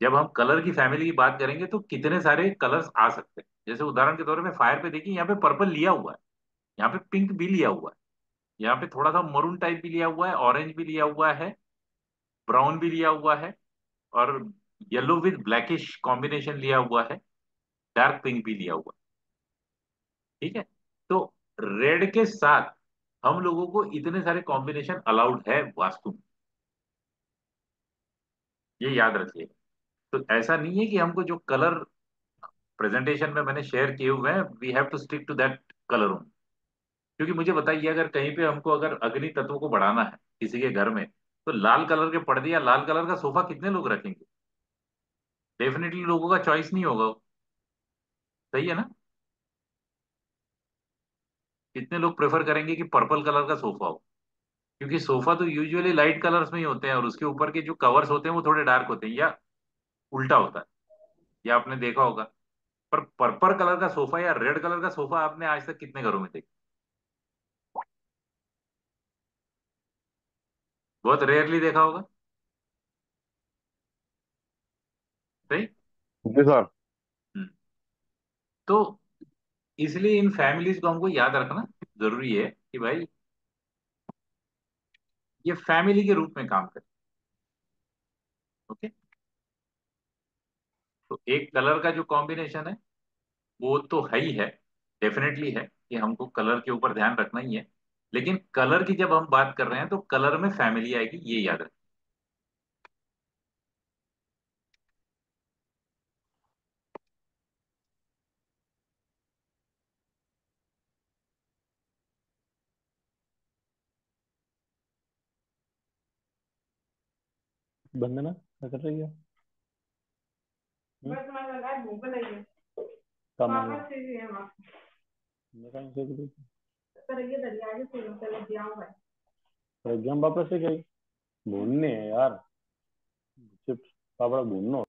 जब हम कलर की फैमिली की बात करेंगे तो कितने सारे कलर्स आ सकते हैं। जैसे उदाहरण के तौर पे फायर पे देखिए, यहाँ पे पर्पल लिया हुआ है, यहाँ पे पिंक भी लिया हुआ है, यहाँ पे थोड़ा सा मरून टाइप भी लिया हुआ है, ऑरेंज भी लिया हुआ है, ब्राउन भी लिया हुआ है, और येलो विद ब्लैकिश कॉम्बिनेशन लिया हुआ है, डार्क पिंक भी लिया हुआ है। ठीक है। तो रेड के साथ हम लोगों को इतने सारे कॉम्बिनेशन अलाउड है वास्तु में। ये याद रखिए। तो ऐसा नहीं है कि हमको जो कलर प्रेजेंटेशन में मैंने शेयर किए हुए हैं we have to stick to that colour only. क्योंकि मुझे बताइए अगर कहीं पे हमको अगर अग्नि तत्व को बढ़ाना है किसी के घर में, तो लाल कलर के पर्दे या लाल कलर का सोफा कितने लोग रखेंगे? डेफिनेटली लोगों का चॉइस नहीं होगा वो। सही है ना। कितने लोग प्रेफर करेंगे कि पर्पल कलर का सोफा हो? क्योंकि सोफा तो यूजुअली लाइट कलर्स में ही होते हैं और उसके ऊपर के जो कवर्स होते हैं वो थोड़े डार्क होते हैं, या उल्टा होता है, या आपने देखा होगा। पर पर्पल कलर का सोफा या रेड कलर का सोफा आपने आज तक कितने घरों में देखा? बहुत रेयरली देखा होगा। सही। जी सर। हम्म। तो इसलिए इन फैमिलीज को हमको याद रखना जरूरी है कि भाई ये फैमिली के रूप में काम करे। ओके। तो एक कलर का जो कॉम्बिनेशन है वो तो है ही है, डेफिनेटली है कि हमको कलर के ऊपर ध्यान रखना ही है। लेकिन कलर की जब हम बात कर रहे हैं तो कलर में फैमिली आएगी, ये याद रखें। वंदना क्या कर रही है? बस मैं लगा मुंह पे लगी है। कब मांगा? वापस से भी है वहाँ। मैं कहाँ से भी पर ये दरिया के फूलों से लग गया हुआ है। पर एग्जाम वापस से गई भूलने है यार। चिप्स पापड़ भूलना।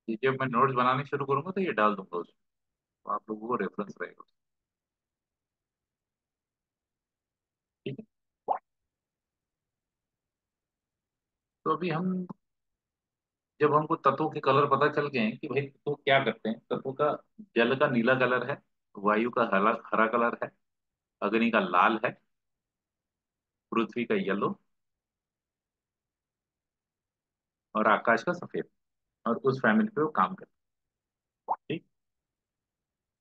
ये जब मैं नोट्स बनाने शुरू करूंगा तो ये डाल दूंगा उसमें, तो आप लोगों को रेफरेंस रहेगा। ठीक है। तो अभी हम जब हमको तत्वों के कलर पता चल गए हैं कि भाई तत्व क्या करते हैं, तत्व का जल का नीला कलर है, वायु का हरा हरा कलर है, अग्नि का लाल है, पृथ्वी का येलो, और आकाश का सफेद, और उस फैमिली पे वो काम करते हैं। ठीक।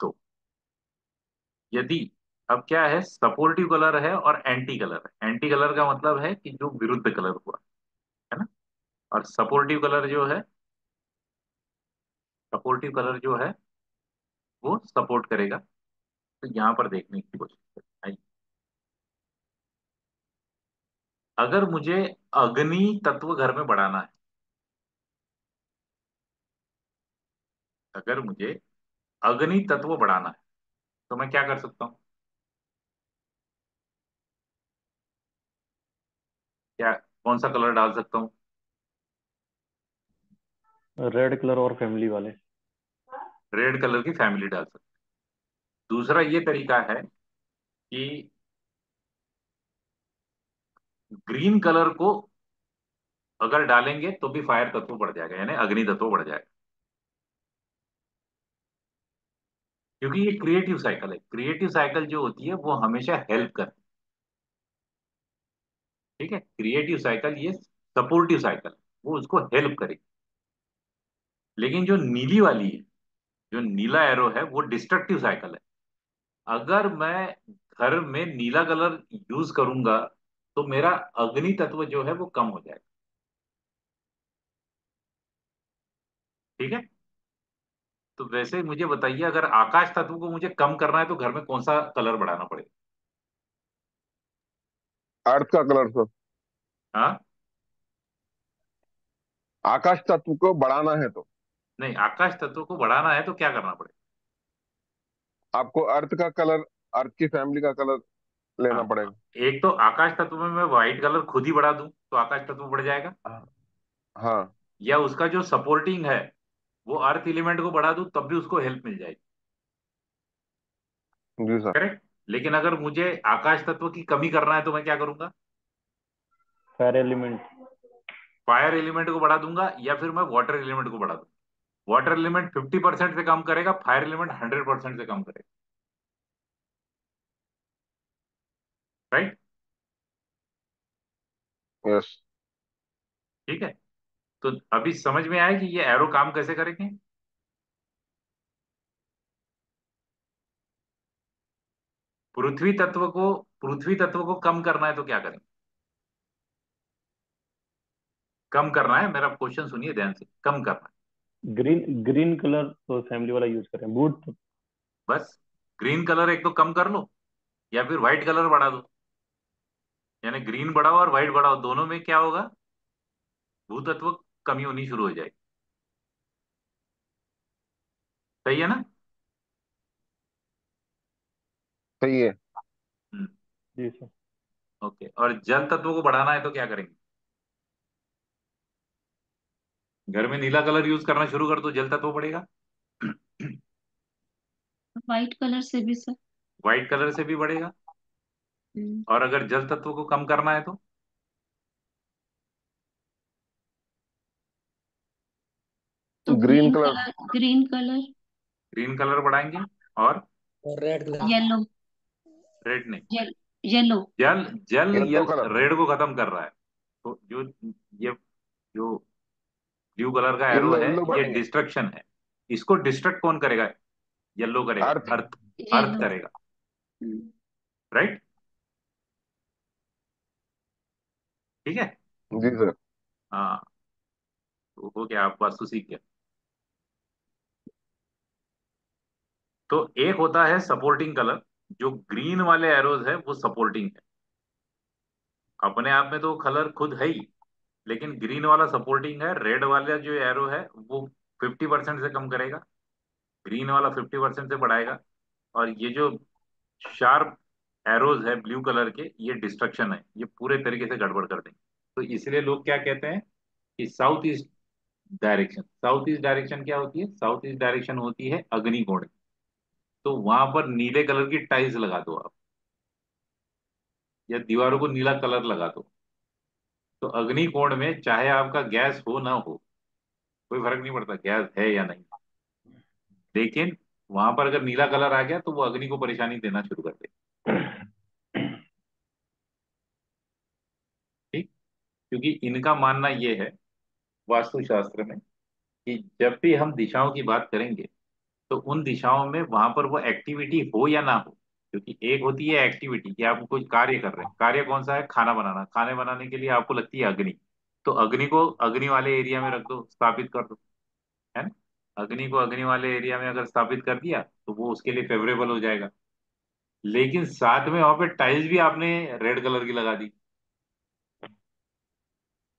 तो यदि अब क्या है, सपोर्टिव कलर है और एंटी कलर है। एंटी कलर का मतलब है कि जो विरुद्ध कलर हुआ, है ना। और सपोर्टिव कलर जो है, सपोर्टिव कलर जो है वो सपोर्ट करेगा। तो यहाँ पर देखने की कोशिश करें, आइए। अगर मुझे अग्नि तत्व घर में बढ़ाना है, अगर मुझे अग्नि तत्व बढ़ाना है, तो मैं क्या कर सकता हूँ? क्या, कौन सा कलर डाल सकता हूँ? रेड कलर और फैमिली वाले। रेड कलर की फैमिली डाल सकते हैं। दूसरा ये तरीका है कि ग्रीन कलर को अगर डालेंगे तो भी फायर तत्व बढ़ जाएगा, यानी अग्नि तत्व बढ़ जाएगा। क्योंकि ये क्रिएटिव साइकिल है। क्रिएटिव साइकिल जो होती है वो हमेशा हेल्प करती है। ठीक है, क्रिएटिव साइकिल ये सपोर्टिव साइकिल, वो उसको हेल्प करेगी। लेकिन जो नीली वाली है, जो नीला एरो है, वो डिस्ट्रक्टिव साइकिल है। अगर मैं घर में नीला कलर यूज करूंगा तो मेरा अग्नि तत्व जो है वो कम हो जाएगा। ठीक है। तो वैसे मुझे बताइए, अगर आकाश तत्व को मुझे कम करना है तो घर में कौन सा कलर बढ़ाना पड़ेगा? अर्थ का कलर सर। हाँ। आकाश तत्व को बढ़ाना है तो नहीं, आकाश तत्व को बढ़ाना है तो क्या करना पड़ेगा? आपको अर्थ का कलर, अर्थ की फैमिली का कलर लेना हाँ, पड़ेगा। एक तो आकाश तत्व में मैं व्हाइट कलर खुद ही बढ़ा दूं तो आकाश तत्व बढ़ जाएगा। हाँ। हाँ, या उसका जो सपोर्टिंग है वो अर्थ एलिमेंट को बढ़ा दूं तब भी उसको हेल्प मिल जाएगी। जी सर। करेक्ट। लेकिन अगर मुझे आकाश तत्व की कमी करना है तो मैं क्या करूंगा? Fire element. फायर एलिमेंट को बढ़ा दूंगा या फिर मैं वाटर एलिमेंट को बढ़ा दूंगा। वाटर एलिमेंट 50% से कम करेगा, फायर एलिमेंट 100% से कम करेगा। राइट। यस। ठीक है। तो अभी समझ में आया कि ये एरो काम कैसे करेंगे। पृथ्वी तत्व को, पृथ्वी तत्व को कम करना है तो क्या करेंगे? कम करना है, मेरा क्वेश्चन सुनिए ध्यान से, कम करना ग्रीन ग्रीन कलर तो फैमिली वाला यूज करें, बूट। है बस। ग्रीन कलर एक तो कम कर लो, या फिर व्हाइट कलर बढ़ा दो। यानी ग्रीन बढ़ाओ और व्हाइट बढ़ाओ, दोनों में क्या होगा? भूतत्व कमी होनी शुरू हो जाएगी। सही है ना? सही है। हम्म। जी सर। ओके, और जल तत्व को बढ़ाना है तो क्या करेंगे? घर में नीला कलर यूज करना शुरू कर दो, जल तत्व बढ़ेगा। व्हाइट कलर से भी सर। व्हाइट कलर से भी बढ़ेगा। हम्म, और अगर जल तत्व को कम करना है तो green green colour. Colour, green colour. Green colour बढ़ाएंगे। और और रेड कलर। येलो। रेड नहीं, येलो। जल, जल येलो कलर। रेड को खत्म कर रहा है। तो जो ये जो ब्लू कलर का एरो येलो है येलो ये बढ़ेंगे। डिस्ट्रक्शन है। इसको डिस्ट्रक्ट कौन करेगा? येलो करेगा, अर्थ। अर्थ। अर्थ येलो। करेगा। हम्म, राइट। ठीक है। जी सर। हाँ, तो हो गया, आप वास्तु सीख गए। तो एक होता है सपोर्टिंग कलर, जो ग्रीन वाले एरोज है वो सपोर्टिंग है। अपने आप में तो कलर खुद है ही, लेकिन ग्रीन वाला सपोर्टिंग है। रेड वाला जो एरो है वो 50% से कम करेगा, ग्रीन वाला 50% से बढ़ाएगा। और ये जो शार्प एरोज है ब्लू कलर के, ये डिस्ट्रक्शन है, ये पूरे तरीके से गड़बड़ कर देंगे। तो इसलिए लोग क्या कहते हैं कि south east direction, south east direction क्या होती है? साउथ ईस्ट डायरेक्शन होती है अग्निकोण। तो वहां पर नीले कलर की टाइल्स लगा दो आप, या दीवारों को नीला कलर लगा दो। तो अग्निकोण में चाहे आपका गैस हो ना हो, कोई फर्क नहीं पड़ता गैस है या नहीं, लेकिन वहां पर अगर नीला कलर आ गया तो वो अग्नि को परेशानी देना शुरू कर दे। ठीक। क्योंकि इनका मानना ये है वास्तुशास्त्र में कि जब भी हम दिशाओं की बात करेंगे तो उन दिशाओं में वहां पर वो एक्टिविटी हो या ना हो। क्योंकि एक होती है एक्टिविटी कि आप कुछ कार्य कर रहे हैं, कार्य कौन सा है, खाना बनाना, खाने बनाने के लिए आपको लगती है अग्नि, तो अग्नि को अग्नि वाले एरिया में रख दो, स्थापित कर दो, है ना। अग्नि को अग्नि वाले एरिया में अगर स्थापित कर दिया तो वो उसके लिए फेवरेबल हो जाएगा। लेकिन साथ में वहां पे टाइल्स भी आपने रेड कलर की लगा दी,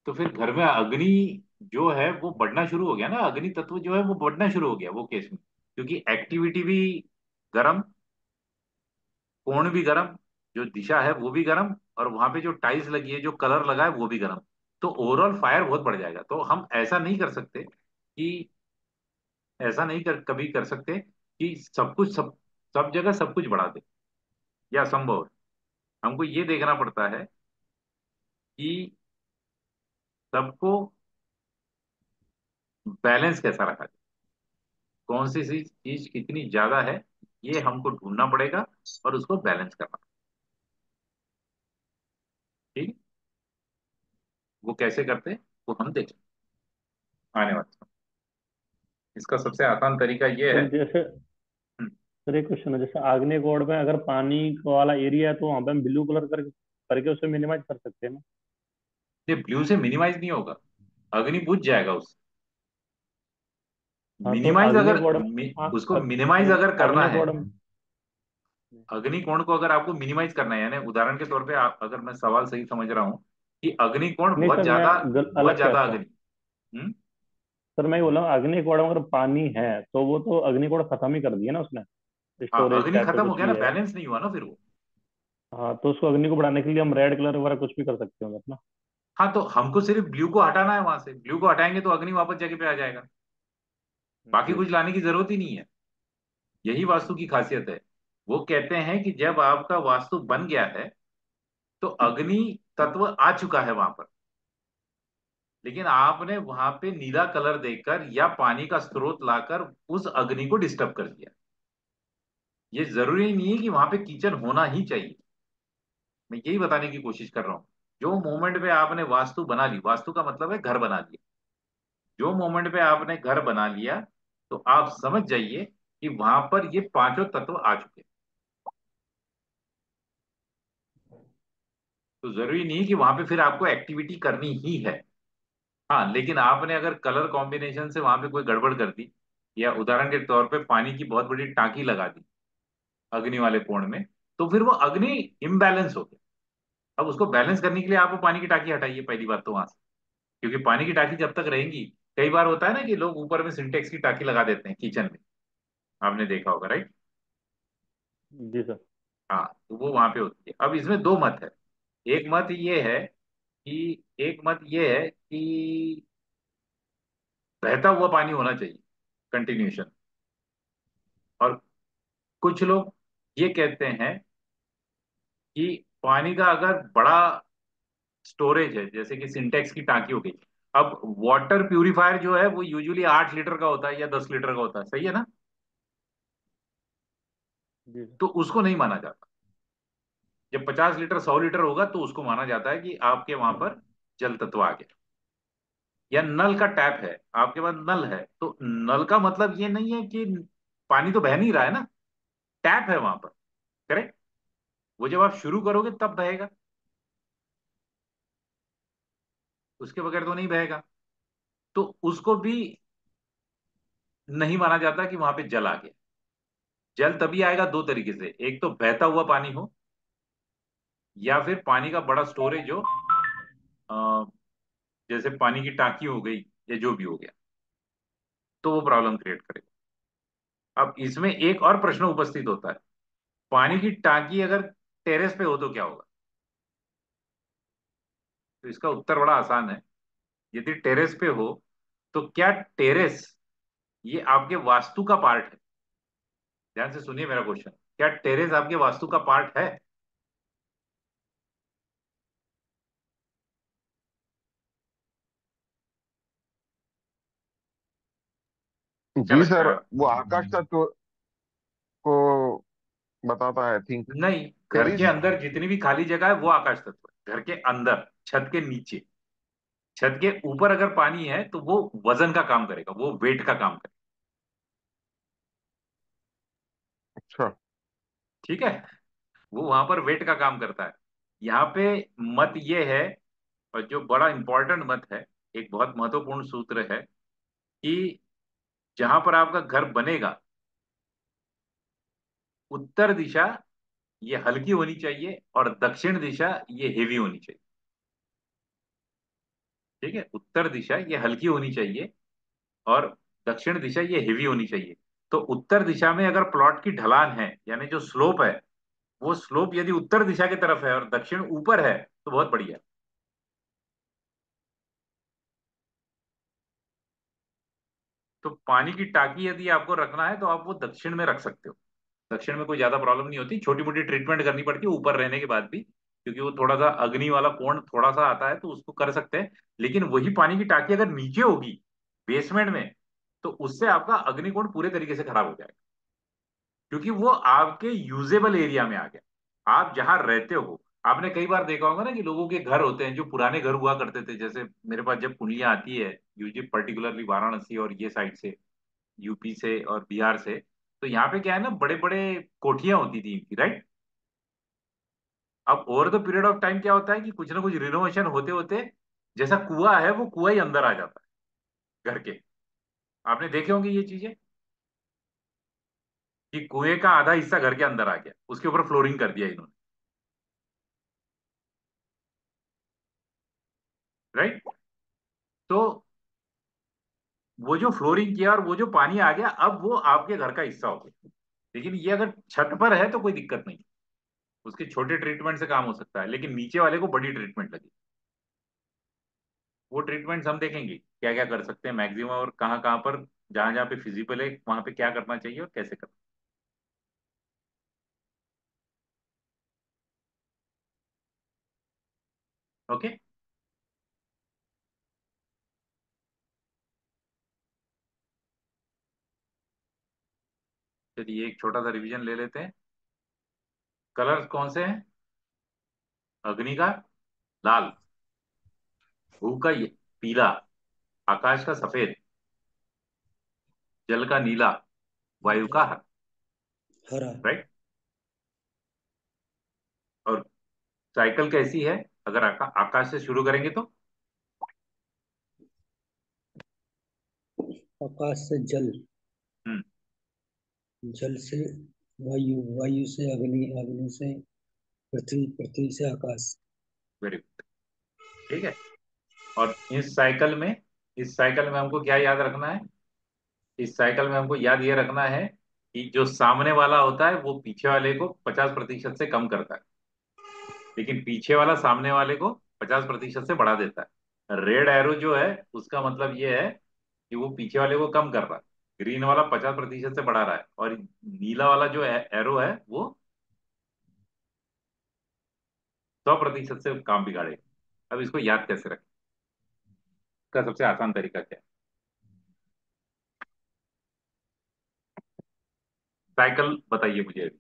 तो फिर घर में अग्नि जो है वो बढ़ना शुरू हो गया ना, अग्नि तत्व जो है वो बढ़ना शुरू हो गया वो केस में, क्योंकि एक्टिविटी भी गर्म, कोण भी गर्म, जो दिशा है वो भी गर्म, और वहां पे जो टाइल्स लगी है, जो कलर लगा है वो भी गर्म। तो ओवरऑल फायर बहुत बढ़ जाएगा। तो हम ऐसा नहीं कर सकते कि, ऐसा नहीं कर कभी कर सकते कि सब कुछ सब जगह सब कुछ बढ़ा दे, या संभव है। हमको ये देखना पड़ता है कि सबको बैलेंस कैसा रखा जाए, कौन सी चीज कितनी ज्यादा है, ये हमको ढूंढना पड़ेगा और उसको बैलेंस करना। ठीक है? वो कैसे करते हैं वो हम देखें आने वाले समय। इसका सबसे आसान तरीका ये है। सर जैसे, हम्म, सर एक क्वेश्चन है, जैसे आग्नेय कोण में अगर पानी वाला एरिया है तो वहां पे हम ब्लू कलर करके उसे मिनिमाइज कर सकते हैं ना? ये ब्लू से मिनिमाइज नहीं होगा, अग्नि बुझ जाएगा उससे। हाँ तो मिनिमाइज आग्नेय अगर कोण में, हाँ, उसको मिनिमाइज अगर करना आग्नेय है, कोण में। अग्नि कोण को अगर आपको मिनिमाइज करना है, यानी उदाहरण के तौर पे अगर मैं सवाल सही समझ रहा हूँ कि अग्नि कोण नहीं बहुत सर, मैं ज्यादा, बहुत अलग कह ज्यादा रहा था। अग्नि। हम्म। सर मैं ये बोल रहा हूँ, अग्नि कोण में अगर पानी है तो वो तो अग्नि कोण खत्म ही कर दिया ना उसने, हाँ, स्टोरेज अग्नि टाइप का खत्म हो कुछ गया भी ना, है। बैलेंस नहीं हुआ ना फिर वो। हाँ तो उसको अग्नि को बढ़ाने के लिए हम रेड कलर वगैरह कुछ भी कर सकते होंगे अपना। हाँ, तो हमको सिर्फ ब्लू को हटाना है, वहां से ब्लू को हटाएंगे तो अग्नि वापस जगह पे आ जाएगा, बाकी जी। कुछ लाने की जरूरत ही नहीं है। यही वास्तु की खासियत है। वो कहते हैं कि जब आपका वास्तु बन गया है तो अग्नि तत्व आ चुका है वहां पर, लेकिन आपने वहां पे नीला कलर देकर या पानी का स्रोत लाकर उस अग्नि को डिस्टर्ब कर दिया। ये जरूरी नहीं है कि वहां पे किचन होना ही चाहिए। मैं यही बताने की कोशिश कर रहा हूँ। जो मोमेंट पे आपने वास्तु बना ली, वास्तु का मतलब है घर बना लिया, जो मोमेंट पे आपने घर बना लिया तो आप समझ जाइए कि वहां पर ये पांचों तत्व आ चुके हैं। तो जरूरी नहीं कि वहां पे फिर आपको एक्टिविटी करनी ही है। हाँ, लेकिन आपने अगर कलर कॉम्बिनेशन से वहां पे कोई गड़बड़ कर दी, या उदाहरण के तौर पे पानी की बहुत बड़ी टांकी लगा दी अग्नि वाले कोण में, तो फिर वो अग्नि इम्बैलेंस हो गया। अब उसको बैलेंस करने के लिए आप वो पानी की टांकी हटाइए, पहली बात तो वहां से। क्योंकि पानी की टांकी जब तक रहेंगी, कई बार होता है ना कि लोग ऊपर में सिंटेक्स की टांकी लगा देते हैं किचन में, आपने देखा होगा, राइट। जी सर। हाँ, तो वो वहां पे होती है। अब इसमें दो मत है। एक मत ये है कि एक मत ये है कि बहता हुआ पानी होना चाहिए, कंटिन्यूशन। और कुछ लोग ये कहते हैं कि पानी का अगर बड़ा स्टोरेज है, जैसे कि सिंटेक्स की टांकी हो गई। अब वाटर प्यूरिफायर जो है वो यूजुअली 8 लीटर का होता है या 10 लीटर का होता है, सही है ना। जी सर। तो उसको नहीं माना जाता। जब 50 लीटर 100 लीटर होगा तो उसको माना जाता है कि आपके वहां पर जल तत्व आ गया। या नल का टैप है, आपके पास नल है, तो नल का मतलब ये नहीं है कि पानी तो बह नहीं रहा है ना, टैप है वहां पर, करेक्ट। वो जब आप शुरू करोगे तब बहेगा, उसके बगैर तो नहीं बहेगा। तो उसको भी नहीं माना जाता कि वहां पे जल आ गया। जल तभी आएगा दो तरीके से, एक तो बहता हुआ पानी हो, या फिर पानी का बड़ा स्टोरेज हो, अ, जैसे पानी की टांकी हो गई या जो भी हो गया, तो वो प्रॉब्लम क्रिएट करेगा। अब इसमें एक और प्रश्न उपस्थित होता है, पानी की टांकी अगर टेरेस पे हो तो क्या होगा। तो इसका उत्तर बड़ा आसान है। यदि टेरेस पे हो तो क्या टेरेस ये आपके वास्तु का पार्ट है। ध्यान से सुनिए मेरा क्वेश्चन, क्या टेरेस आपके वास्तु का पार्ट है। क्या जी लगता सर, है। वो आकाश तत्व को बताता है, आई थिंक। नहीं, घर के टेरिस। अंदर जितनी भी खाली जगह है वो आकाश तत्व है, घर के अंदर, छत के नीचे। छत के ऊपर अगर पानी है तो वो वजन का काम करेगा, वो वेट का काम करेगा। अच्छा। ठीक है, वो वहां पर वेट का काम करता है। यहाँ पे मत ये है, और जो बड़ा इंपॉर्टेंट मत है, एक बहुत महत्वपूर्ण सूत्र है कि जहां पर आपका घर बनेगा, उत्तर दिशा ये हल्की होनी चाहिए और दक्षिण दिशा ये हेवी होनी चाहिए। ठीक है, उत्तर दिशा ये हल्की होनी चाहिए और दक्षिण दिशा ये हेवी होनी चाहिए। तो उत्तर दिशा में अगर प्लॉट की ढलान है, यानी जो स्लोप है, वो स्लोप यदि उत्तर दिशा की तरफ है और दक्षिण ऊपर है तो बहुत बढ़िया। तो पानी की टाकी यदि आपको रखना है तो आप वो दक्षिण में रख सकते हो। दक्षिण में कोई ज्यादा प्रॉब्लम नहीं होती, छोटी मोटी ट्रीटमेंट करनी पड़ती है ऊपर रहने के बाद भी, क्योंकि वो थोड़ा सा अग्नि वाला कोण थोड़ा सा आता है तो उसको कर सकते हैं। लेकिन वही पानी की टाकी अगर नीचे होगी, बेसमेंट में, तो उससे आपका अग्निकोण पूरे तरीके से खराब हो जाएगा, क्योंकि वो आपके यूजेबल एरिया में आ गया। आप जहां रहते हो, आपने कई बार देखा होगा ना कि लोगों के घर होते हैं, जो पुराने घर हुआ करते थे, जैसे मेरे पास जब कुंडलियां आती है, यूजी पर्टिकुलरली वाराणसी और ये साइड से, यूपी से और बिहार से, तो यहाँ पे क्या है ना, बड़े बड़े कोठियां होती थी इनकी, राइट। अब over the period of time क्या होता है कि कुछ ना कुछ रिनोवेशन होते होते, जैसा कुआं है वो कुआं ही अंदर आ जाता है घर के। आपने देखे होंगे ये चीजें, कि कुएं का आधा हिस्सा घर के अंदर आ गया, उसके ऊपर फ्लोरिंग कर दिया इन्होंने, राइट। तो वो जो फ्लोरिंग किया और वो जो पानी आ गया, अब वो आपके घर का हिस्सा हो गया। लेकिन ये अगर छत पर है तो कोई दिक्कत नहीं, उसके छोटे ट्रीटमेंट से काम हो सकता है, लेकिन नीचे वाले को बड़ी ट्रीटमेंट लगी। वो ट्रीटमेंट्स हम देखेंगे क्या क्या कर सकते हैं मैक्सिमम, और कहाँ कहाँ पर, जहां जहाँ पे फिजिबल है वहां पे क्या करना चाहिए और कैसे करना। ओके। चलिए एक छोटा सा रिवीजन ले लेते हैं। कलर्स कौन से हैं? अग्नि का लाल, भू का पीला, आकाश का सफेद, जल का नीला, वायु का हरा, हरा। राइट। और साइकिल कैसी है, अगर आकाश से शुरू करेंगे तो? आकाश से जल, हम्म। जल से वायु, वायु से अग्नि, अग्नि से पृथ्वी, पृथ्वी से आकाश। Very good. ठीक है। और इस साइकिल में हमको क्या याद रखना है? इस साइकिल में हमको याद ये रखना है कि जो सामने वाला होता है वो पीछे वाले को 50% से कम करता है, लेकिन पीछे वाला सामने वाले को 50% से बढ़ा देता है। रेड एरो जो है उसका मतलब ये है कि वो पीछे वाले को कम कर रहा है, ग्रीन वाला 50% से बढ़ा रहा है, और नीला वाला जो एरो है वो 100% से काम बिगाड़ेगा। अब इसको याद कैसे रखें? इसका सबसे आसान तरीका क्या है? साइकिल बताइए मुझे अभी,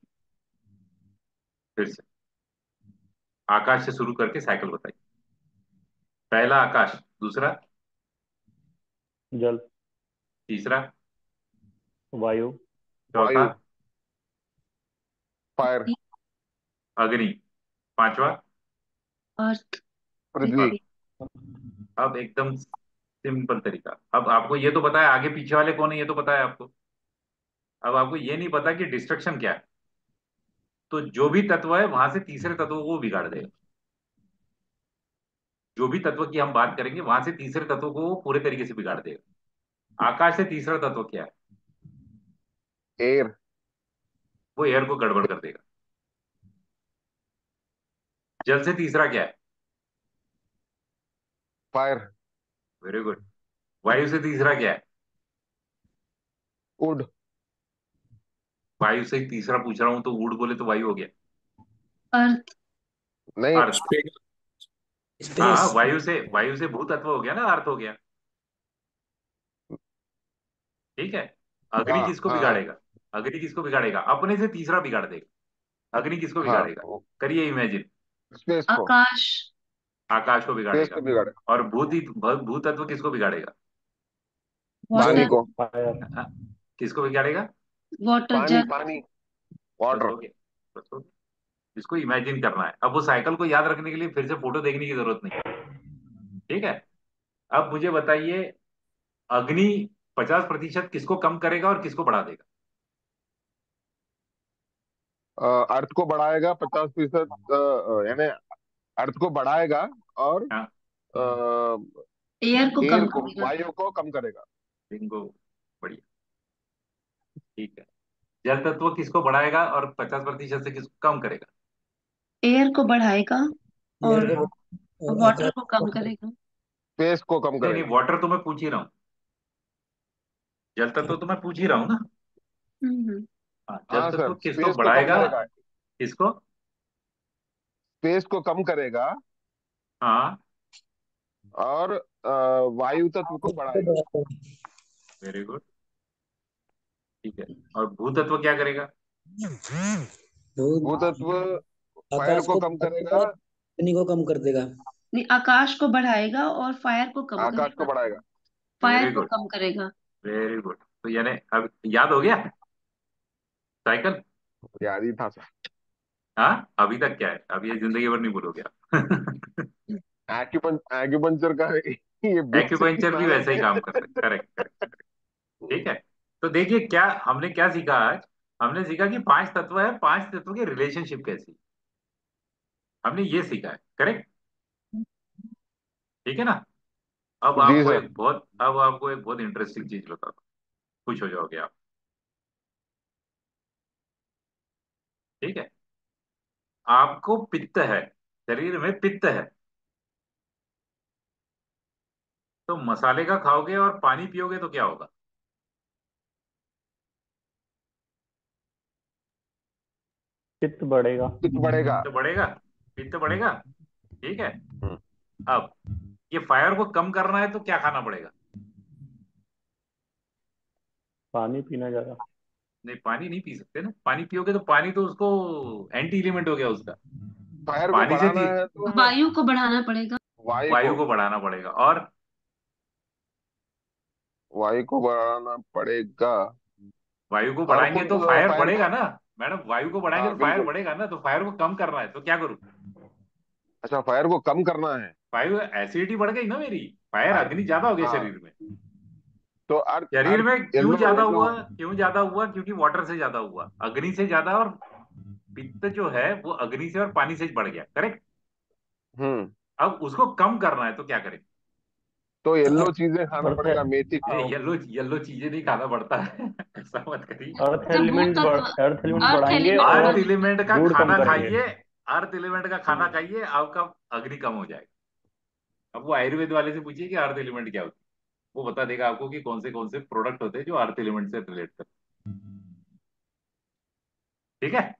फिर से आकाश से शुरू करके साइकिल बताइए। पहला आकाश, दूसरा, जल, तीसरा, वायु, चौथा, वायु। फायर। अग्नि, पांचवा, अर्थ, पृथ्वी। और पृथ्वी। अब एकदम सिंपल तरीका, अब आपको ये तो पता है आगे पीछे वाले कौन है, ये तो पता है आपको। अब आपको ये नहीं पता कि डिस्ट्रक्शन क्या है, तो जो भी तत्व है वहां से तीसरे तत्व को बिगाड़ देगा। जो भी तत्व की हम बात करेंगे वहां से तीसरे तत्व को वो पूरे तरीके से बिगाड़ देगा। आकाश से तीसरा तत्व क्या है? एयर। वो एयर को गड़बड़ कर देगा। जल से तीसरा क्या है? फायर। Very good. वायु से तीसरा क्या है? वुड। वायु से तीसरा पूछ रहा हूं तो वुड बोले तो वायु हो गया। अर्थ। नहीं। अर्थ। स्पेस, हाँ हाँ, स्पेस। वायु से भू तत्व हो गया ना, अर्थ हो गया। ठीक है। अग्नि हाँ किसको हाँ हाँ बिगाड़ेगा? अग्नि किसको बिगाड़ेगा? अपने से तीसरा बिगाड़ देगा। अग्नि किसको हाँ। बिगाड़ेगा? करिए इमेजिन। स्पेस को। आकाश। आकाश को स्पेस बिगाड़ेगा। को बिगाड़ेगा। और भूतत्व किसको बिगाड़ेगा? पानी वाटर। को। फायर। हाँ, किसको बिगाड़ेगा? वाटर, पानी जल। पानी। बस वाटर। हो गया। बस हो गया। इसको इमेजिन करना है। अब वो साइकिल को याद रखने के लिए फिर से फोटो देखने की जरूरत नहीं। ठीक है। अब मुझे बताइए, अग्नि 50% किसको कम करेगा और किसको बढ़ा देगा? अर्थ को बढ़ाएगा 50%, यानी अर्थ को बढ़ाएगा और हाँ, एयर को एयर कम को, करेगा। वायु को कम करेगा। बिंगो। बढ़िया। ठीक है। जल तत्व किसको बढ़ाएगा और 50% से किसको कम करेगा? एयर को बढ़ाएगा एयर और को और वाटर आकाश को को कम कम करेगा। स्पेस को कम नहीं नहीं, करेगा। वाटर तो मैं पूछ ही रहा हूँ। जल तत्व तो मैं पूछ ही रहा हूँ ना। हम्म। हाँ, जल हाँ तत्व सर, किसको स्पेस को कम बढ़ाएगा? करेगा। किसको? स्पेस को कम करेगा हाँ। और वायु तत्व को बढ़ाएगा। बढ़ाएगा। Very good. ठीक है। और भूतत्व क्या करेगा? वो भूतत्व फायर आकाश को को कम बढ़ाएगा, करेगा, अग्नि को कम कर देगा। नहीं, आकाश को बढ़ाएगा और फायर को कम आकाश को करेगा। बढ़ाएगा। वेरी फायर को गुड। कम करेगा। Very good. तो यानी अब याद हो गया साइकिल? याद ही था सर। हाँ, अभी तक क्या है, अब ये जिंदगी भर नहीं भूलोगे आप। एक्यूपंचर का ये बेसिक एक्यूपेंचर भी नॉलेज वैसे ही है। काम करते हैं। Correct correct. ठीक है। तो देखिए क्या हमने क्या सीखा आज। हमने सीखा कि पांच तत्व है, पांच तत्व की रिलेशनशिप कैसी। हमने ये सीखा है। करेक्ट। ठीक है ना। जी सर। अब आपको एक बहुत इंटरेस्टिंग चीज बताता हूँ। खुश हो जाओगे आप। ठीक है। आपको पित्त है, शरीर में पित्त है। तो मसाले का खाओगे और पानी पियोगे तो क्या होगा? पित्त बढ़ेगा। पित्त बढ़ेगा। पित्त बढ़ेगा। पित्त बढ़ेगा। ठीक है। हम्म, अब ये फायर को कम करना है तो क्या खाना पड़ेगा? पानी पीना ज्यादा। नहीं, पानी नहीं पी सकते ना। पानी पियोगे तो पानी तो उसको एंटी एलिमेंट हो गया उसका। फायर को पानी से बढ़ाना है तो वायु को बढ़ाना पड़ेगा। वायु वायु को, को बढ़ाना पड़ेगा। और वायु को बढ़ाना पड़ेगा। वायु को और बढ़ाएंगे कुल तो फायर फायर को। बढ़ेगा ना। मैडम, वायु को बढ़ाएंगे हाँ तो फायर बिल्कुल। बढ़ेगा ना। तो फायर को कम करना है तो क्या करूं? अच्छा, फायर को कम करना है। फायर एसिडिटी बढ़ गई ना मेरी। Fire fire. अग्नि ज्यादा हो गया हाँ, शरीर में। तो अर्थ शरीर अर्थ में क्यों येलो ज्यादा जो। हुआ? क्यों ज्यादा हुआ? क्योंकि वाटर से ज्यादा हुआ, अग्नि से ज्यादा। और पित्त जो है वो अग्नि से और पानी से बढ़ गया। करेक्ट। हम्म। अब उसको कम करना है तो क्या करें? तो येलो अर्थ चीजें खाना अर्थ पड़ेगा, मेथी ये खाओ। येलो येलो चीजें नहीं खाना पड़ता है। ऐसा मत करिए। अर्थ जब एलिमेंट बढ़ भूतत्व, अर्थ एलिमेंट अर्थ बढ़ाएंगे एलिमेंट और अर्थ बढ़ाएंगे। एलिमेंट का गुड़ कम खाना करेंगे। खाइए। अर्थ एलिमेंट का खाना हम्म। खाइए, आपका अग्नि कम हो जाएगा। अब वो आयुर्वेद वाले से पूछिए कि अर्थ एलिमेंट क्या होती है। वो बता देगा आपको कि कौन से प्रोडक्ट होते हैं जो अर्थ एलिमेंट से रिलेट करते हैं। ठीक है।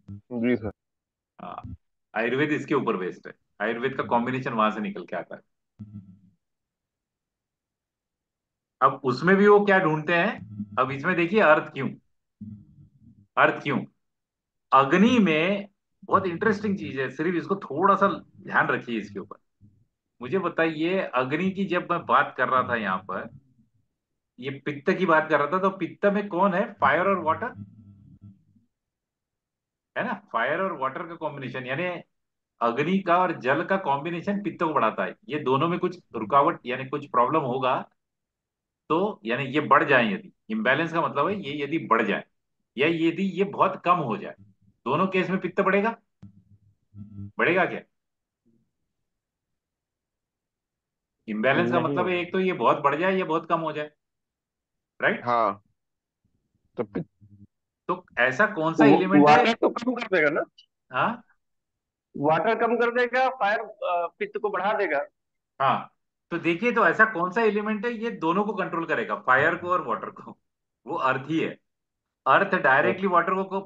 जी सर। हाँ। आयुर्वेद इसके ऊपर बेस्ड है। आयुर्वेद का कॉम्बिनेशन वहां से निकल के आता है। अब उसमें भी वो क्या ढूंढते हैं? अब इसमें देखिए, अर्थ क्यों? अर्थ क्यों? अग्नि में बहुत इंटरेस्टिंग चीज है, सिर्फ इसको थोड़ा सा ध्यान रखिए इसके ऊपर। मुझे बताइए, अग्नि की जब मैं बात कर रहा था यहाँ पर, ये पित्त की बात कर रहा था, तो पित्त में कौन है? फायर और वाटर है ना। फायर और वाटर का कॉम्बिनेशन, यानी अग्नि का और जल का कॉम्बिनेशन पित्त को बढ़ाता है। ये दोनों में कुछ रुकावट यानी कुछ प्रॉब्लम होगा तो, यानी ये बढ़ जाए, यदि इम्बैलेंस का मतलब है ये, यदि बढ़ जाए या यदि ये बहुत कम हो जाए, दोनों केस में पित्त बढ़ेगा। बढ़ेगा क्या? इम्बैलेंस का नहीं मतलब है होगा। एक तो ये बहुत बढ़ जाए या बहुत कम हो जाए। राइट। हाँ, तो तो ऐसा कौन सा एलिमेंट है? वाटर तो कम कर देगा ना। हाँ। वाटर कम कर देगा, फायर पित्त को बढ़ा देगा। हाँ। तो देखिए, तो ऐसा कौन सा एलिमेंट है ये दोनों को कंट्रोल करेगा, फायर को और वाटर को? वो अर्थ ही है। अर्थ डायरेक्टली वाटर को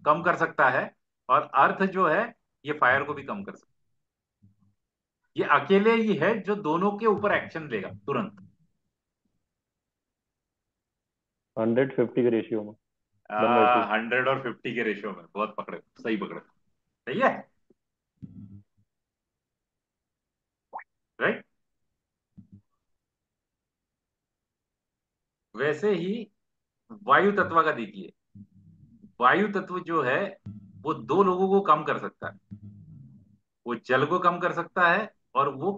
कम कर सकता है, और अर्थ जो है ये फायर को भी कम कर सकता है। ये अकेले ही है जो दोनों के ऊपर एक्शन लेगा तुरंत। 150 के रेशियो में। 1/2। 100 और 50 के रेशियो में। बहुत पकड़े, सही पकड़े। सही है। राइट। वैसे ही वायु तत्व का देखिए, वायु तत्व जो है वो दो लोगों को कम कर सकता है। वो जल को कम कर सकता है और वो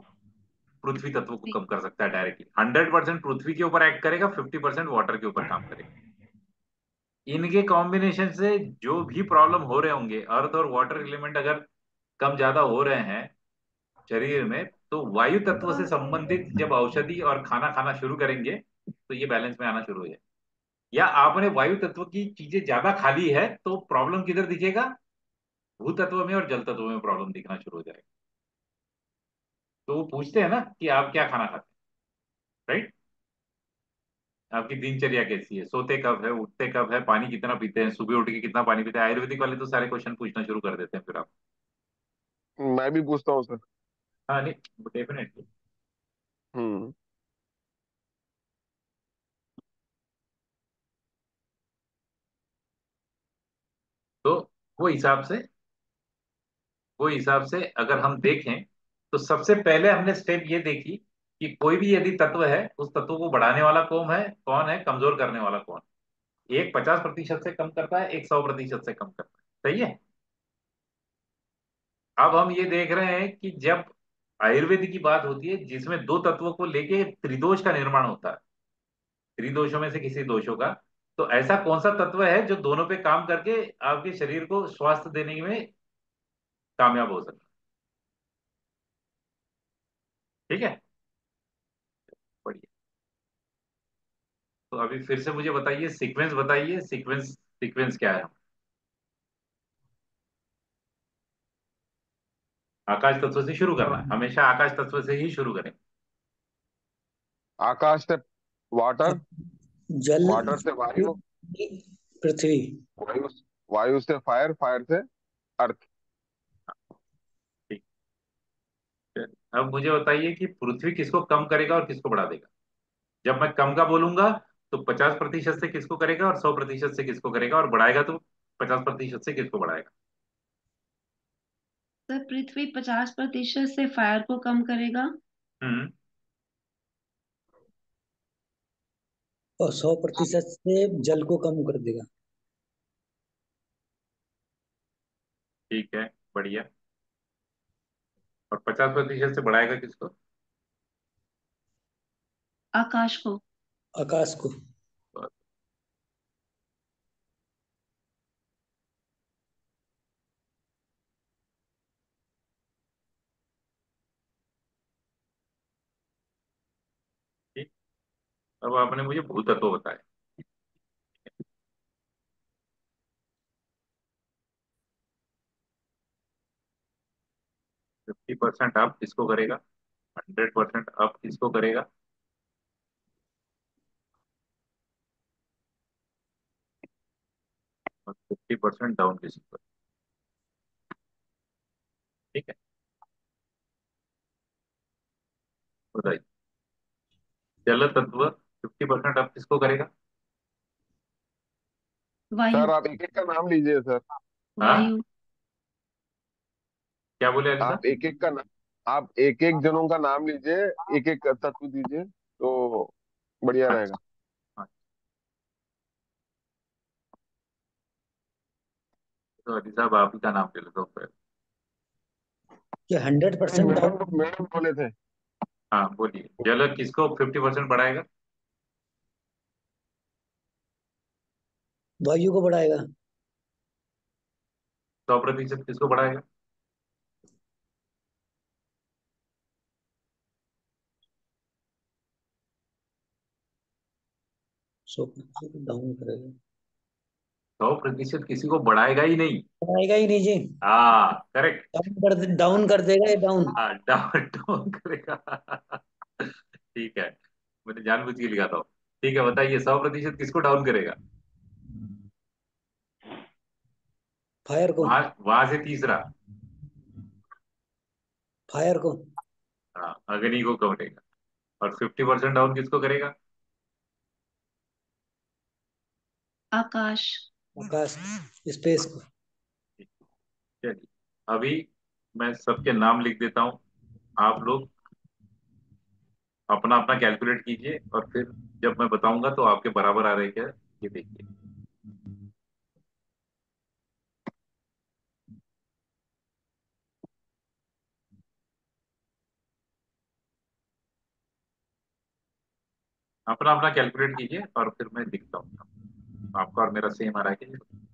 पृथ्वी तत्व को कम कर सकता है डायरेक्टली। 100% पृथ्वी के ऊपर एक्ट करेगा, 50% वाटर के ऊपर काम करेगा। इनके कॉम्बिनेशन से जो भी प्रॉब्लम हो रहे होंगे, अर्थ और वाटर एलिमेंट अगर कम ज्यादा हो रहे हैं शरीर में, तो वायु तत्व से संबंधित जब औषधि और खाना खाना शुरू करेंगे तो ये बैलेंस में आना शुरू हो जाए। या आपने वायु तत्व की चीजें ज्यादा खा ली है तो प्रॉब्लम किधर दिखेगा? भू तत्व में और जल तत्व में प्रॉब्लम दिखना शुरू हो जाएगा। तो वो पूछते हैं ना कि आप क्या खाना खाते हैं, राइट? आपकी दिनचर्या कैसी है, सोते कब है, उठते कब है, पानी कितना पीते हैं, सुबह उठ के कितना पानी पीते हैं। आयुर्वेदिक वाले तो सारे क्वेश्चन पूछना शुरू कर देते हैं फिर आप। मैं भी पूछता हूँ सर। हाँ नहीं, डेफिनेटली। हम्म। तो वो हिसाब से वो हिसाब से अगर हम देखें तो सबसे पहले हमने स्टेप ये देखी कि कोई भी यदि तत्व है, उस तत्व को बढ़ाने वाला कौन है, कमजोर करने वाला कौन। एक 50% से कम करता है, एक 100% से कम करता है, सही है। अब हम ये देख रहे हैं कि जब आयुर्वेद की बात होती है जिसमें दो तत्वों को लेके त्रिदोष का निर्माण होता है, त्रिदोषों में से किसी दोषों का, तो ऐसा कौन सा तत्व है जो दोनों पे काम करके आपके शरीर को स्वास्थ्य देने में कामयाब हो सकता है? ठीक है, बढ़िया। तो अभी फिर से मुझे बताइए, सीक्वेंस बताइए, सीक्वेंस सीक्वेंस क्या है? आकाश तत्व से शुरू करना है, हमेशा आकाश तत्व से ही शुरू करें। आकाश से वाटर, जल, वाटर से वायु, पृथ्वी। वायु, वायु से फायर, फायर से अर्थ। ठीक है। अब मुझे बताइए कि पृथ्वी किसको कम करेगा और किसको बढ़ा देगा? जब मैं कम का बोलूंगा तो 50% से किसको करेगा और 100% से किसको करेगा, और बढ़ाएगा तो 50% से किसको बढ़ाएगा? सर पृथ्वी 50% से फायर को कम करेगा। हम्म। और 100% से जल को कम कर देगा। ठीक है, बढ़िया। और 50% से बढ़ाएगा किसको? आकाश को। आकाश को। ठीक। अब आपने मुझे भूतत्व बताया। 50% आप किसको करेगा, 100% आप किसको करेगा? और 50% डाउन किसको करेगा? ठीक है, बताइए। जल तत्व 50% आप किसको करेगा? वायु। सर आप एक एक का नाम लीजिए सर। हाँ, वायु। क्या बोले अली साहब? आप एक एक का नाम, आप एक एक जनों का नाम लीजिए, एक एक तत्व दीजिए तो बढ़िया रहेगा। अच्छा। हाँ, तो अली साहब आप ही का नाम ले लेता हूँ फिर। कि 100% मैडम डाउन। मैडम बोले थे। हाँ बोलिए, जल किसको 50% बढ़ाएगा? वायु को बढ़ाएगा। 100% किसको बढ़ाएगा? 100% डाउन करेगा। 100% किसी को बढ़ाएगा ही नहीं। बढ़ाएगा ही नहीं जी। हाँ करेक्ट। डाउन कर देगा ये डाउन। हाँ, डाउन डाउन करेगा। ठीक है, मैंने जानबूझ के लिखा था। ठीक है, बताइए 100% किसको डाउन करेगा? फायर को। वहां से तीसरा। फायर को। हाँ, अग्नि को करेगा। और 50% डाउन किसको करेगा? आकाश। आकाश, स्पेस को। चलिए, अभी मैं सबके नाम लिख देता हूँ। आप लोग अपना अपना कैलकुलेट कीजिए और फिर जब मैं बताऊंगा तो आपके बराबर आ रहे क्या, ये देखिए। अपना अपना कैलकुलेट कीजिए और फिर मैं दिखता हूँ आपका और मेरा सेम आ रहा है कि नहीं।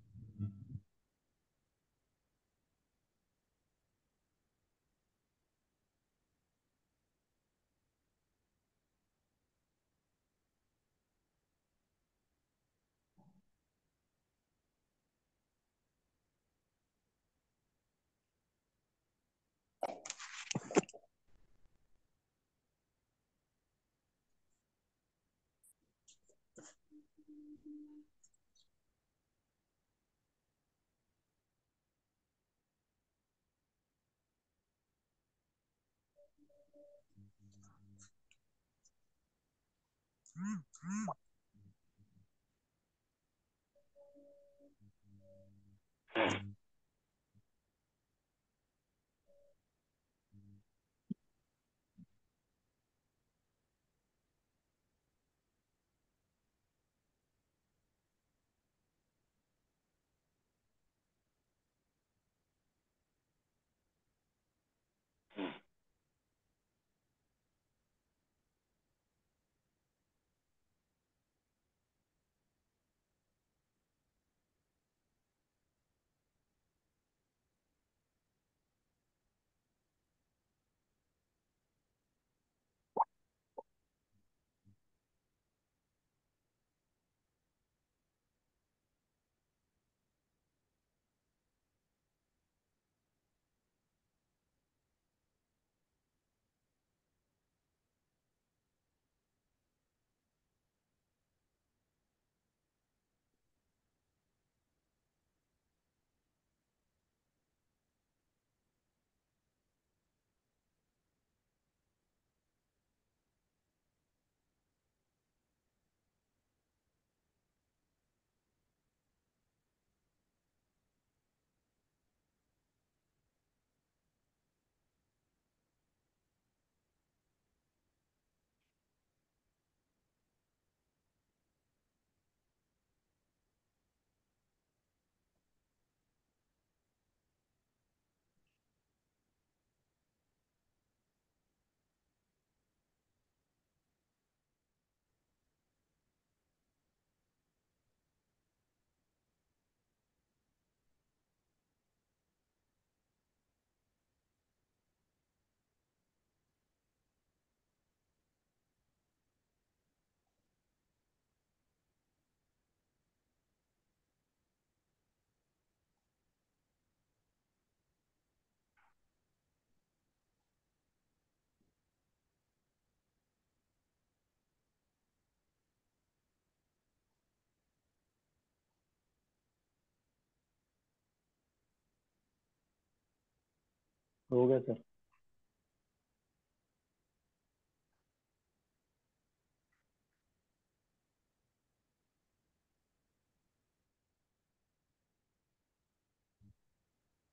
हो गया सर।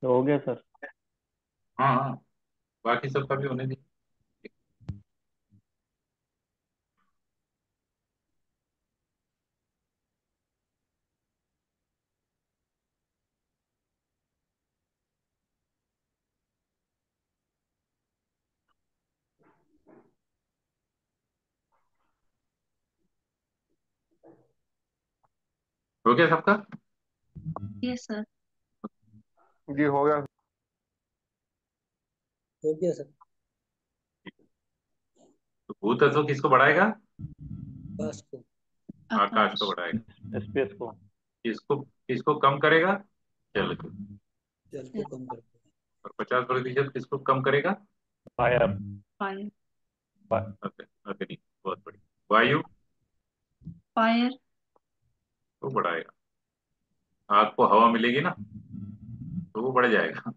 तो हो गया सर। हाँ हाँ, बाकी सबका भी होने दीजिए। हो गया सबका। Yes sir. जी हो गया। हो गया सर। तो भूत तत्व किसको बढ़ाएगा? पास को। आकाश को आकाश। बढ़ाएगा। एसपीएस को। किसको किसको कम करेगा? जल को। जल को कम कर देगा। और 50% किसको कम करेगा? फायर। फायर। अग्नि। बहुत बढ़िया। वायु फायर। को बढ़ाएगा। आग को हवा मिलेगी ना तो वो बढ़ जाएगा।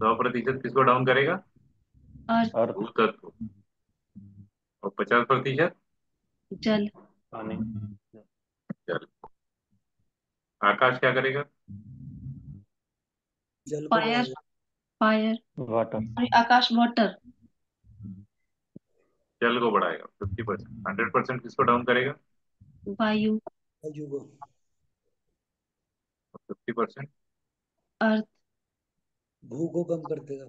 100% किसको डाउन करेगा? अर्थ। अर्थ। भूत तत्व। और 50% जल। पानी। जल। आकाश क्या करेगा? जल को फायर। बढ़ाएगा। फायर। वाटर। सॉरी, आकाश वाटर। जल को बढ़ाएगा 50%। 100% किसको डाउन करेगा? वायु। वायु को। 50%। अर्थ। भू को कम कर देगा।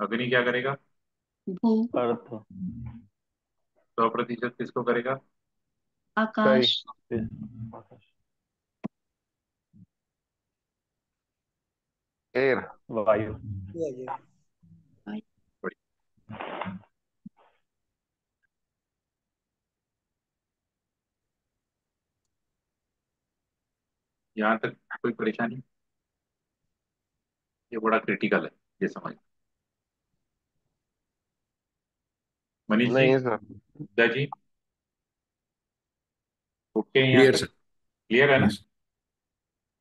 अग्नि क्या करेगा? भू। अर्थ। 100% किसको करेगा? सही। आकाश। आकाश। एयर। वायु। वायु। वायु। बढ़िया। यहाँ तक कोई परेशानी? ये बड़ा क्रिटिकल है, ये समझ। मनीष जी, नहीं सर। गुप्ता जी, ओके हैं यहाँ क्लियर तक? सर। क्लियर है ना? यस।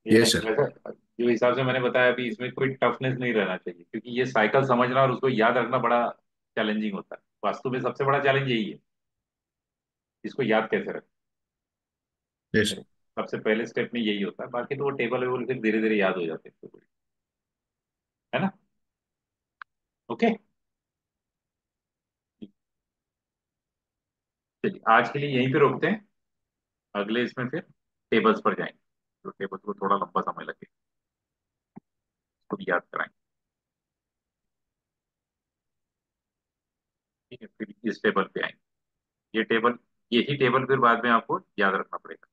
ये यस नहीं सर। वैसा, जो हिसाब से मैंने बताया अभी, इसमें कोई टफनेस नहीं रहना चाहिए, क्योंकि ये साइकिल समझना और उसको याद रखना बड़ा चैलेंजिंग होता है। वास्तु में सबसे बड़ा चैलेंज यही है, इसको याद कैसे रखें। यस। सबसे पहले स्टेप में यही होता है, बाकी तो वो टेबल वेबल फिर धीरे धीरे याद हो जाते हैं तो, है ना? ओके। चलिए आज के लिए यहीं पे रोकते हैं, अगले इसमें फिर टेबल्स पर जाएंगे, तो टेबल्स को थोड़ा लंबा समय लगेगा, उसको भी याद कराएंगे। ठीक है, फिर इस टेबल पे आएंगे। ये टेबल, यही टेबल फिर बाद में आपको याद रखना पड़ेगा,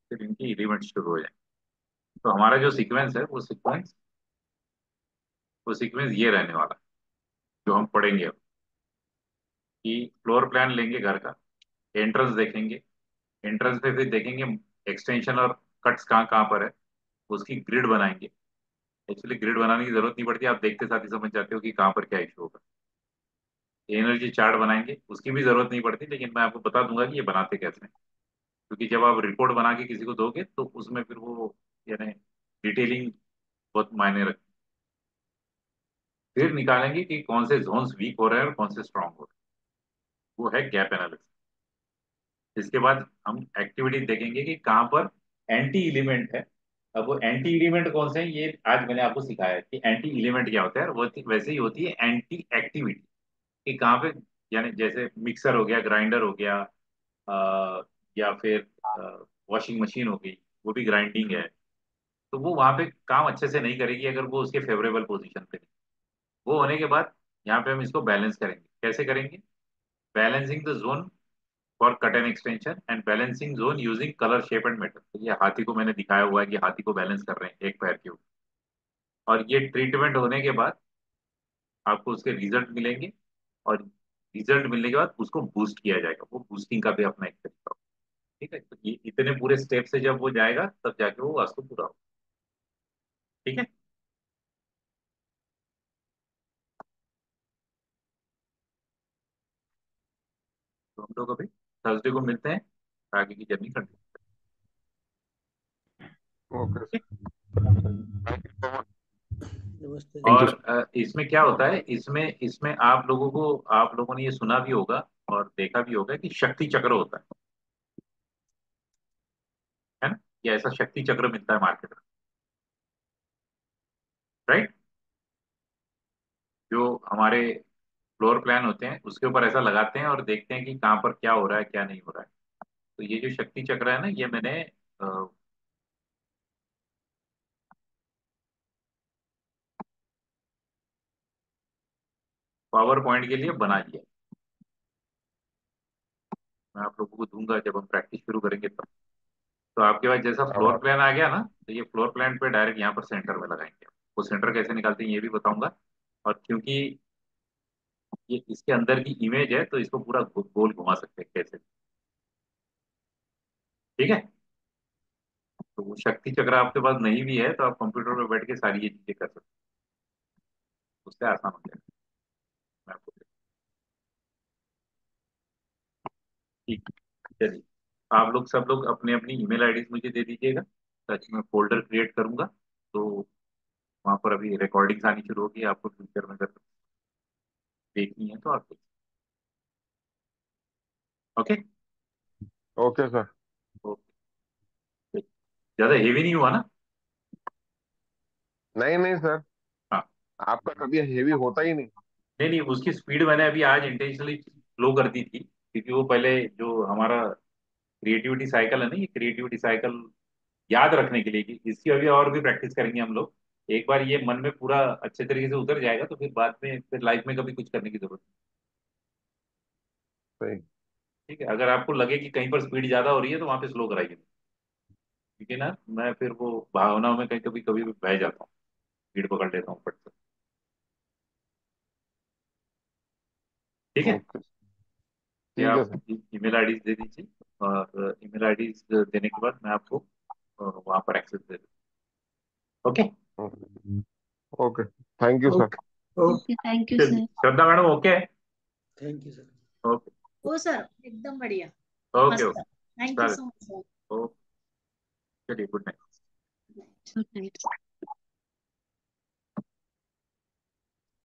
फिर इनकी एलिमेंट शुरू हो जाएंगे। तो हमारा जो सीक्वेंस है वो सीक्वेंस ये रहने वाला है, जो हम पढ़ेंगे अब। कि फ्लोर प्लान लेंगे घर का, एंट्रेंस देखेंगे, एंट्रेंस पे फिर देखेंगे एक्सटेंशन और कट्स कहाँ कहाँ पर है, उसकी ग्रिड बनाएंगे। एक्चुअली ग्रिड बनाने की जरूरत नहीं पड़ती, आप देखते साथ ही समझ जाते हो कि कहाँ पर क्या इशू होगा। एनर्जी चार्ट बनाएंगे, उसकी भी जरूरत नहीं पड़ती, लेकिन मैं आपको बता दूंगा कि ये बनाते कैसे हैं। क्योंकि जब आप रिपोर्ट बना के किसी को दोगे तो उसमें फिर वो, यानी डिटेलिंग बहुत मायने रखती है। फिर निकालेंगे कि कौन से जोन्स वीक हो रहे हैं और कौन से स्ट्रांग हो रहे हैं, वो है गैप एनालिसिस। इसके बाद हम एक्टिविटी देखेंगे कि कहाँ पर एंटी एलिमेंट है। अब वो एंटी एलिमेंट कौन से हैं, ये आज मैंने आपको सिखाया है कि एंटी एलिमेंट क्या होता है, और वो वैसे ही होती है एंटी एक्टिविटी, कि कहाँ पे, यानी जैसे मिक्सर हो गया, ग्राइंडर हो गया, या फिर वॉशिंग मशीन हो गई, वो भी ग्राइंडिंग है। तो वो वहां पे काम अच्छे से नहीं करेगी अगर वो उसके फेवरेबल पोजीशन पे नहीं। वो होने के बाद यहाँ पे हम इसको बैलेंस करेंगे। कैसे करेंगे? Balancing the zone for cut and extension and balancing zone using colour shape and metal. तो ये हाथी को मैंने दिखाया हुआ है कि हाथी को बैलेंस कर रहे हैं एक पैर के ऊपर। और ये ट्रीटमेंट होने के बाद आपको उसके रिजल्ट मिलेंगे, और रिजल्ट मिलने के बाद उसको बूस्ट किया जाएगा। वो बूस्टिंग का भी अपना एक तरीका होगा। ठीक है, तो ये इतने पूरे स्टेप से जब वो जाएगा तब जाके वो वास्तु पूरा होगा। ठीक है। तो हम लोग अभी थर्सडे को मिलते हैं, आगे की जर्नी कंटिन्यू। ओके ठीक सर। अच्छा जी। Thank you so much. नमस्ते है? जी। थैंक यू और सर। इसमें क्या होता है, इसमें इसमें आप लोगों को, आप लोगों ने ये सुना भी होगा और देखा भी होगा कि शक्ति चक्र होता है ना? ये ऐसा शक्ति चक्र मिलता है मार्केट में, राइट? जो हमारे फ्लोर प्लान होते हैं उसके ऊपर ऐसा लगाते हैं और देखते हैं कि कहाँ पर क्या हो रहा है क्या नहीं हो रहा है। तो ये जो शक्ति चक्र है ना, ये मैंने पावर पॉइंट के लिए बना लिया। मैं आप लोगों को दूंगा जब हम प्रैक्टिस शुरू करेंगे तब। तो आपके पास जैसा क्या फ्लोर बात। प्लान आ गया ना, तो ये फ्लोर प्लान पे डायरेक्ट यहाँ पर सेंटर में लगाएंगे। वो सेंटर कैसे निकालते हैं ये भी बताऊंगा। और क्योंकि ये इसके अंदर की इमेज है तो इसको पूरा गोल घुमा सकते हैं कैसे। ठीक है। तो वो शक्ति चक्र आपके पास नहीं भी है तो आप कंप्यूटर पे बैठ के सारी ये चीजें कर सकते हैं, उससे आसान हो जाएगा। मैं आपको ठीक। चलिए, आप लोग सब लोग अपने अपनी ईमेल आईडी मुझे दे दीजिएगा, ताकि मैं फोल्डर क्रिएट करूंगा। तो वहां पर अभी रिकॉर्डिंग्स आनी शुरू होगी, आपको फ्यूचर में अगर देखनी है तो आप देख। ओके। Okay sir. ओके, ज्यादा हेवी नहीं हुआ ना? नहीं नहीं सर, हाँ। आपका कभी हेवी होता ही नहीं। नहीं नहीं, उसकी स्पीड मैंने अभी आज इंटेंशनली स्लो कर दी थी, क्योंकि वो पहले जो हमारा क्रिएटिविटी साइकिल है ना, ये क्रिएटिविटी साइकिल याद रखने के लिए, कि इसकी अभी और भी प्रैक्टिस करेंगे हम लोग। एक बार ये मन में पूरा अच्छे तरीके से उतर जाएगा तो फिर बाद में फिर लाइफ में कभी कुछ करने की जरूरत नहीं। सही। ठीक है, अगर आपको लगे कि कहीं पर स्पीड ज्यादा हो रही है तो वहां पे स्लो कराइए, क्योंकि ना मैं फिर वो भावनाओं में कहीं कभी कभी बह जाता हूँ, स्पीड पकड़ लेता हूँ फट से। ठीक है, ओके। ये ठीक है आप सर। ईमेल आईडी दे दीजिए, और ईमेल आईडी देने के बाद मैं आपको वहां पर एक्सेस दे दूँ। Okay. Okay, thank you sir. Okay. Okay. Okay, thank you चलिए sir. Shraddha madam, okay. Thank you sir. Okay. हो सर, एकदम बढ़िया, ओके मस्त। ओके। थैंक यू चालेल। So much sir. ओके, चलिए, गुड नाइट। Good night.